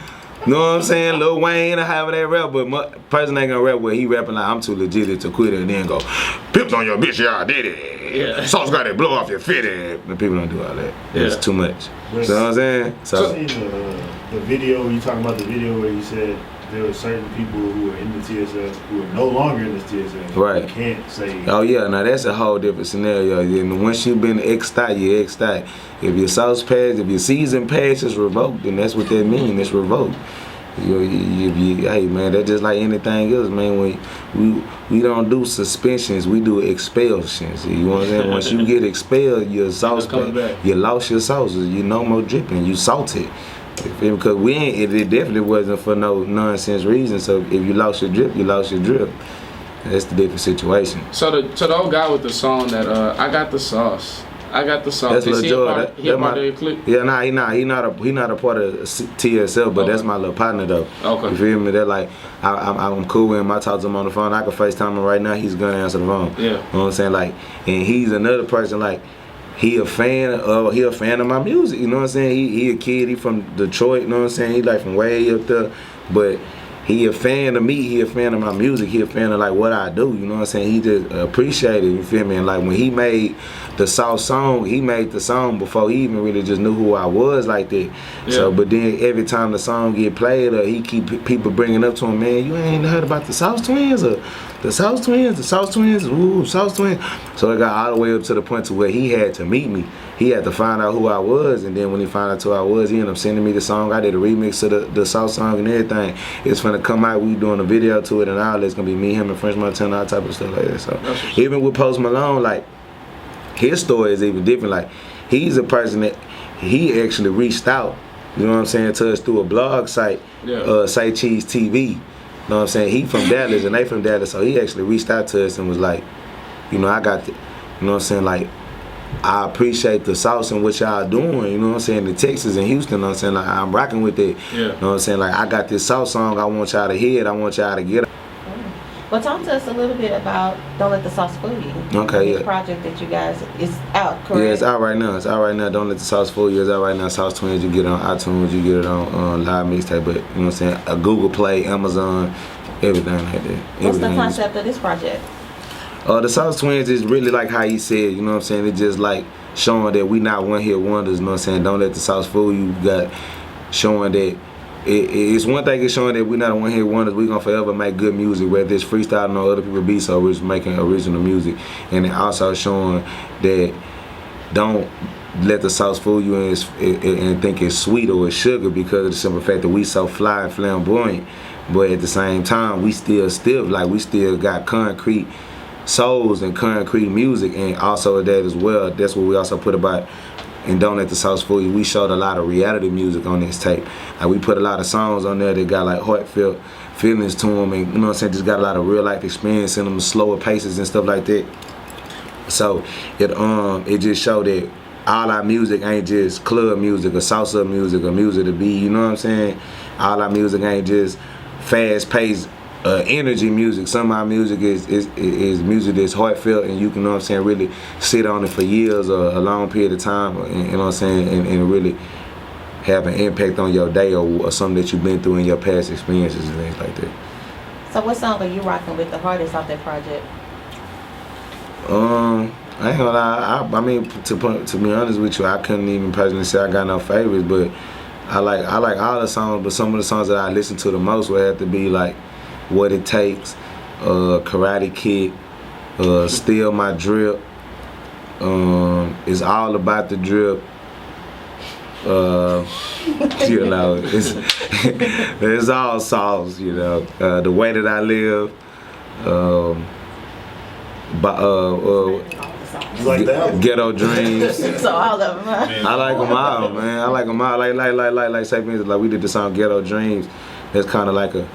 know what I'm saying, Lil Wayne or however they rap, but person ain't gonna rap where he rapping like I'm too legit to quit it and then go, pimped on your bitch, yeah I did it. Yeah. Sauce got it, blow off your fitty. The people don't do all that. It's too much. You know what I'm saying? So the video, you talking about the video where you said there were certain people who were in the TSF who are no longer in the TSF. Right. You can't say. Oh yeah, now that's a whole different scenario. And once you've been ex-stat, you're ex-stat. If your sauce pass, if your season pass is revoked, then that's what that means. It's revoked. Hey man, that's just like anything else, man. We don't do suspensions, we do expulsions. You know what I'm saying? Once you get expelled, your sauce, you lost your sauces. You no more dripping. You salted. Because it definitely wasn't for no nonsense reason. So if you lost your drip, you lost your drip. That's the different situation. So the old guy with the song that I got the sauce. I got the sauce. That's Is he Lil a part, Joy. he a part of your clique? Yeah, nah, he not a part of TSL, but that's my little partner though. Okay. You feel me? They're like, I'm cool with him. I talk to him on the phone. I can FaceTime him right now. He's gonna answer the phone. Yeah. You know what I'm saying? Like, and he's another person like. He a fan of my music, you know what I'm saying? He a kid, he from Detroit, you know what I'm saying? He like from way up there, but he a fan of me, he a fan of my music, he a fan of like what I do, you know what I'm saying? He just appreciated it, you feel me? And like when he made the Sauce song, he made the song before he even really just knew who I was like that. Yeah. So, but then every time the song get played, he keep people bringing up to him, man, you ain't heard about the Sauce Twinz or the Sauce Twinz, ooh, Sauce Twinz. So it got all the way up to the point to where he had to meet me. He had to find out who I was, and then when he found out who I was, he ended up sending me the song. I did a remix of the Sauce song and everything. It's finna come out, we doing a video to it and all. It's gonna be me, him, and French Montana, all type of stuff like that. So even with Post Malone, like, his story is even different. Like, he's a person that he actually reached out, you know what I'm saying, to us through a blog site, Say Cheese TV. You know what I'm saying? He from Dallas and they from Dallas, so he actually reached out to us and was like, you know, I got the, you know what I'm saying, like, I appreciate the sauce and what y'all doing, you know what I'm saying, in Texas and Houston, you know what I'm saying, like, I'm rocking with it. Yeah. You know what I'm saying, like, I got this sauce song, I want y'all to hear it, I want y'all to get it. Well, talk to us a little bit about Don't Let the Sauce Fool You. Okay, this project that you guys, is out, correct? Yeah, it's out right now. It's out right now. Don't Let the Sauce Fool You. It's out right now. Sauce Twinz, you get it on iTunes, you get it on Live Mixtape, but, you know what I'm saying, a Google Play, Amazon, everything like that. What's the concept of this project? The Sauce Twinz is really like how he said, you know what I'm saying, it's just like showing that we not one-hit wonders, you know what I'm saying, don't let the sauce fool you. You got showing that it's one thing is showing that we're not a one-hit wonders. We're gonna forever make good music, whether it's freestyling or other people beats, or we're just making original music. And then also showing that don't let the sauce fool you and think it's sweet or it's sugar, because of the simple fact that we so fly and flamboyant. But at the same time, we still stiff, like we still got concrete souls and concrete music, and also that as well. That's what we also put about. And Don't Let the Sauce Fool You. We showed a lot of reality music on this tape. Like, we put a lot of songs on there that got like heartfelt feelings to them, and you know what I'm saying, just got a lot of real life experience in them, slower paces and stuff like that. So it just showed that all our music ain't just club music or salsa music or music to be, you know what I'm saying? All our music ain't just fast paced energy music. Some of our music is music that's heartfelt, and you can, know what I'm saying, really sit on it for years or a long period of time, and, you know what I'm saying, and really have an impact on your day or something that you've been through in your past experiences and things like that. So what song are you rocking with the hardest off that project? I ain't gonna lie, I mean, to be honest with you, I couldn't even personally say I got no favorites, but I like all the songs, but some of the songs that I listen to the most would have to be like What It Takes, Karate Kid, Steal My Drip, It's All About the Drip, you know, it's all sauce, you know, The Way That I Live, like that? Ghetto Dreams. So all of them, huh? I like them all, man. I like them all. Like say for instance, like we did the song Ghetto Dreams. That's kind of like a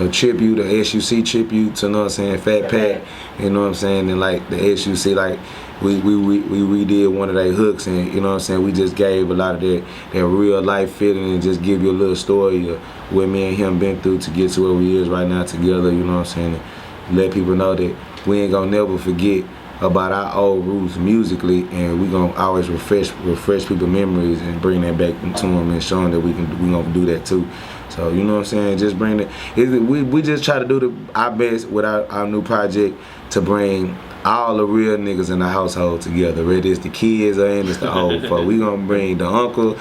tribute, a SUC tribute to, you know what I'm saying, Fat Pat, you know what I'm saying, and like the SUC, like we redid one of their hooks, and you know what I'm saying, we just gave a lot of that real life feeling and just give you a little story of what me and him been through to get to where we is right now together, you know what I'm saying, and let people know that we ain't gonna never forget about our old roots musically, and we gonna always refresh people's memories and bring that back to them and show them that we gonna do that too. So, you know what I'm saying, just bring it. We just try to do our best with our new project to bring all the real niggas in the household together. Whether it's the kids or it's the old folk. We gonna bring the uncle,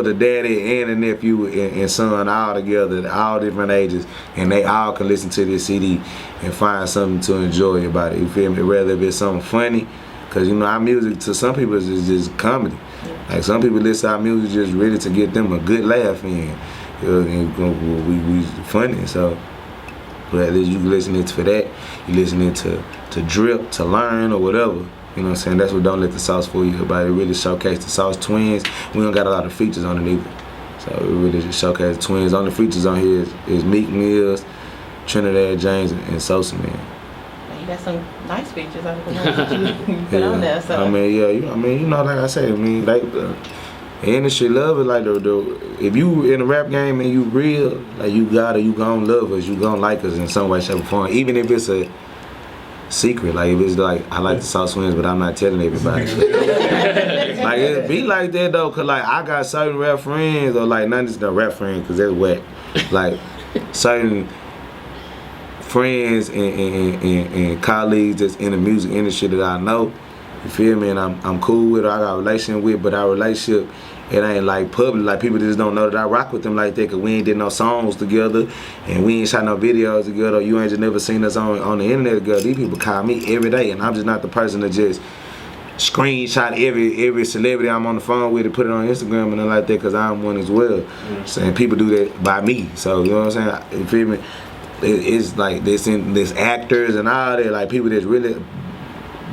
the daddy, and the nephew and son all together, all different ages, and they all can listen to this CD and find something to enjoy about it. You feel me? Whether it be something funny, cause you know our music to some people is just comedy. Like some people listen to our music just really to get them a good laugh in. We funny, so whether you listening to that, you listening to drip, to learn or whatever. You know what I'm saying? That's what Don't Let the Sauce Fool You About. It really showcase the Sauce Twinz. We don't got a lot of features on it either. So it really just showcase the Twins. Only features on here is Meek Mills, Trinidad James, and Sosa Man. You got some nice features on the ones that you put on there. So. I mean, you know, like I said, I mean, like the industry love it. Like if you in a rap game and you real, like you gonna love us, you gonna like us in some way, shape, or form. Even if it's a secret, like if it's like I like the Sauce Twinz, but I'm not telling everybody. Like it be like that though, cause like I got certain rap friends, or like not just the rap friends, cause that's whack. Like certain friends and colleagues that's in the music industry that I know, you feel me, and I'm cool with, or I got a relationship with, but our relationship, it ain't like public, like people just don't know that I rock with them like that, cause we ain't did no songs together, and we ain't shot no videos together, or you ain't just never seen us on the internet together. These people call me every day, and I'm just not the person to just screenshot every celebrity I'm on the phone with and put it on Instagram and like that, cause I'm one as well. Saying people do that by me, so you know what I'm saying? You feel me? It's like this actors and all that, like people that's really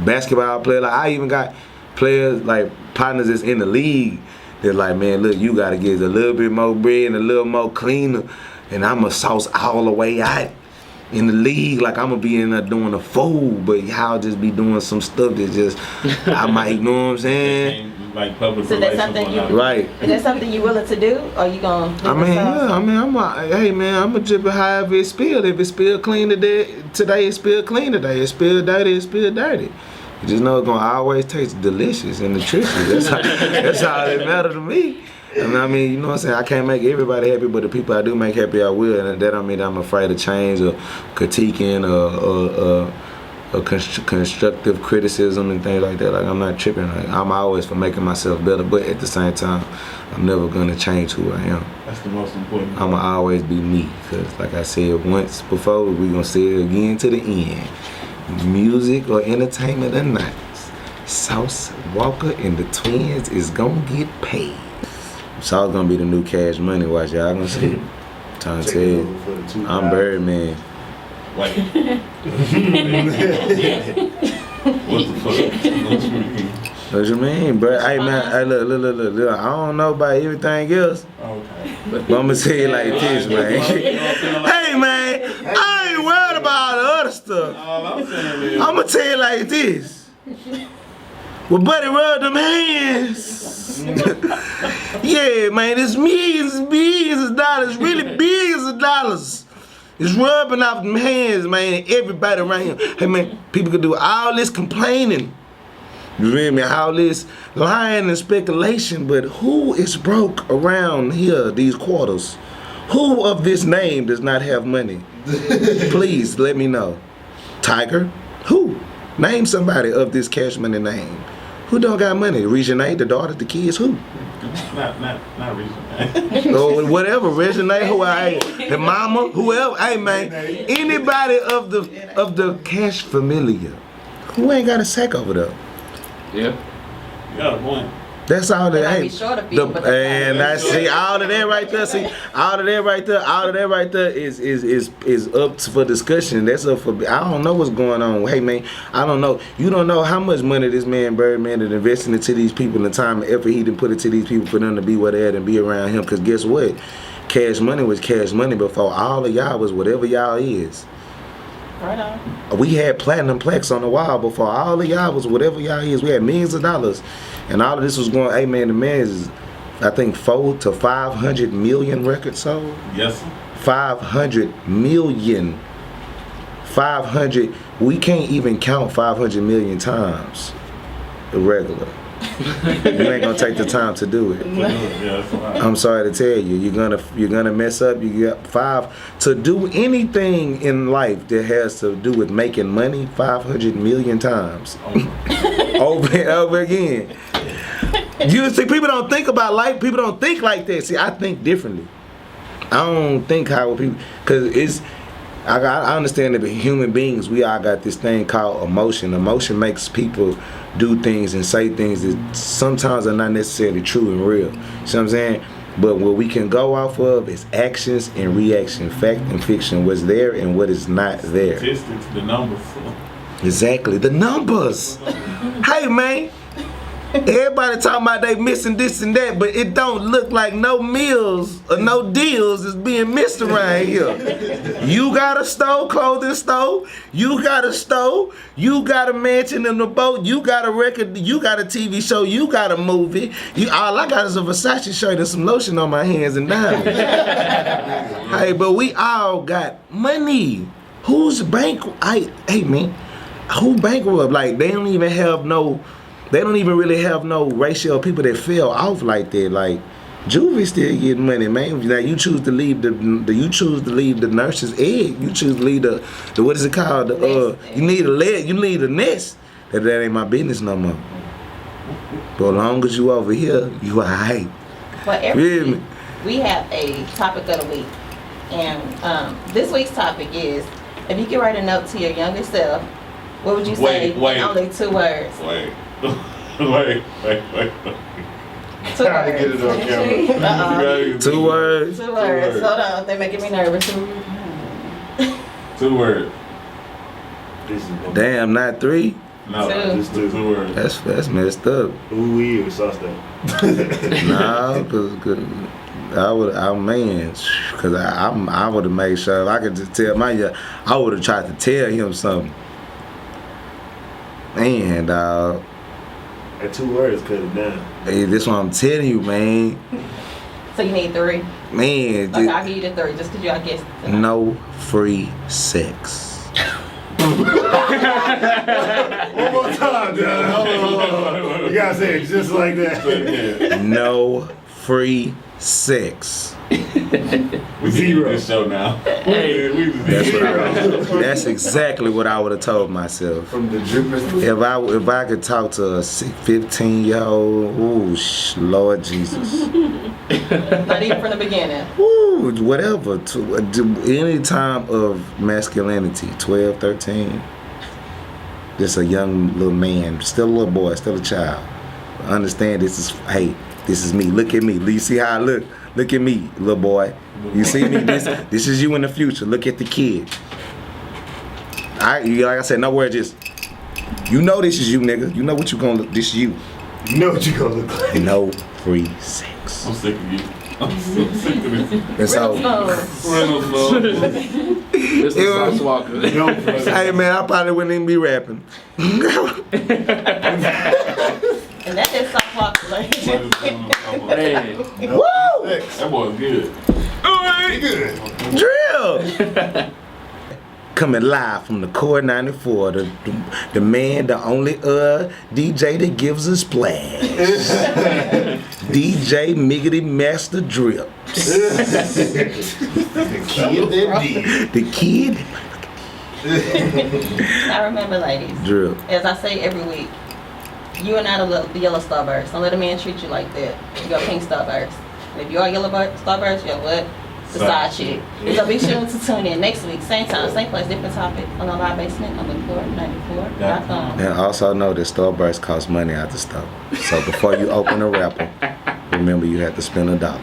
basketball players. Like I even got players like partners that's in the league. They're like, man, look, you gotta get a little bit more bread and a little more cleaner, and I'ma sauce all the way out in the league. Like I'ma be in there doing a fool, but y'all just be doing some stuff that just I might, you know what I'm saying? Like public so that's something you right? Is that something you willing to do, or you gonna? Hey man, I'ma drip it however it spill. If it spill clean today, it spill clean today. It spill dirty, it spill dirty. You just know it's gonna always taste delicious and nutritious. That's how it matter to me. And I mean, you know what I'm saying? I can't make everybody happy, but the people I do make happy, I will. And that don't mean that I'm afraid of change or critiquing or constructive criticism and things like that. Like I'm not tripping. Like, I'm always for making myself better, but at the same time, I'm never gonna change who I am. That's the most important. I'ma always be me, cause like I said once before, we gonna say it again to the end. Music or entertainment or not, Sauce, Walka, and the Twins is gonna get paid. Sauce gonna be the new Cash Money. Watch y'all gonna see. I'm trying to tell you, I'm Birdman. Wait. What the fuck? What you mean, bro? Hey man, hey, look. I don't know about everything else. Okay. But I'm gonna say it like this, man. Hey man, I ain't worried about all the other stuff. I'm gonna tell you like this. Well, buddy, rub them hands. Yeah, man, it's millions of dollars, really billions of dollars. It's rubbing off them hands, man. Everybody around here. Hey, man, people can do all this complaining. You feel me? All this lying and speculation, but who is broke around here, these quarters? Who of this name does not have money? Please let me know. Tiger? Who? Name somebody of this Cash Money name. Who don't got money? Regine, the daughter, the kids, who? Not Regine. Or whatever, Regine, who the mama, whoever. Hey man, anybody of the Cash familia who ain't got a sack over there. Yeah. You got a point. That's all that. Might Hey, be short of people, but and I see all of that right there. See all of that right there is up for discussion. That's up for. I don't know what's going on. Hey man, I don't know. You don't know how much money this man Birdman is investing into these people, and the time and effort he done put into these people for them to be where they at and be around him. Cause guess what? Cash Money was Cash Money before all of y'all was whatever y'all is. Right on. We had platinum plaques on the wall before all of y'all was whatever y'all is. We had millions of dollars, and all of this was going. Hey man, the man is, I think 400 to 500 million records sold. Yes, sir. 500 million. 500. We can't even count 500 million times. Irregular. You ain't gonna take the time to do it. Yeah, that's right. I'm sorry to tell you, you're gonna mess up. You got 5 to do anything in life that has to do with making money 500 million times over and over again. You see, people don't think about life. People don't think like that. See, I think differently. I don't think how people, cause I understand that human beings, we all got this thing called emotion. Emotion makes people do things and say things that sometimes are not necessarily true and real. You see what I'm saying? But what we can go off of is actions and reaction, fact and fiction, what's there and what is not there. Statistics, the numbers. Exactly, the numbers. Hey man, everybody talking about they missing this and that, but it don't look like no meals or no deals is being missed around here. You got a store, clothing store. You got a store. You got a mansion in the boat. You got a record. You got a TV show. You got a movie. All I got is a Versace shirt and some lotion on my hands and diamonds. Hey, but we all got money. Who's hey man, who bankrupt? Like they don't even have no. They don't even really have no ratio of people that fell off like that. Like juvie still getting money, man. Now you choose to leave the nurse's egg. You choose to leave the what is it called? You need a leg. You need a nest. That ain't my business no more. But as long as you over here, you alright. Well, every week we have a topic of the week, and this week's topic is: if you could write a note to your younger self, what would you say? Wait. In only 2 words. Wait. Wait. 2 Trying to get it on camera. 2 words. 2 words. Hold on, they're making me nervous. 2 words. This is gonna Damn, not 3. No, Two. just 2 words. That's messed up. ooh-wee or sauce that. Nah, cause I would have made sure if I could just tell I would have tried to tell him something. Man, dog. That 2 words cut it down. Hey, this what I'm telling you, man. So you need 3. Man, Okay, I'll give you the 3 just because you I guessed. no free sex. One more time, Dad. Hold on. You gotta say it just like that. No free sex. We Zero. this show now. We That's exactly what I would have told myself. From the drippers. If I could talk to a 15-year-old, Lord Jesus. Not even from the beginning. Ooh, whatever. Any time of masculinity, 12, 13. Just a young little man, still a little boy, still a child. Understand this is me. Look at me. You see how I look? Look at me, little boy. You see me? This is you in the future. Look at the kid. Like I said, no words, just you know this is you, nigga. You know what you gonna look. This is you. You know what you gonna look like. No free sex. I'm sick of you. I'm so sick of this. And so, Reynolds, Lord. Mr. Sauce Walka. No, brother. hey man, I probably wouldn't even be rapping. And that is Sauce Walka. Hey, Woo! That boy's good. Good. Drill. Coming live from the Core 94, the man, the only DJ that gives us splash. DJ Miggity Master Drip. The kid that did. The kid I remember, ladies, Drip. as I say every week, you are not the yellow starburst. Don't let a man treat you like that. You're a pink starburst. And if you are a yellow starburst, you're what? The side chick. So be sure to tune in next week, same time, same place, different topic on our live basement on the core94.com. And also know that Starburst costs money at the store. So before you open a wrapper, remember you have to spend $1.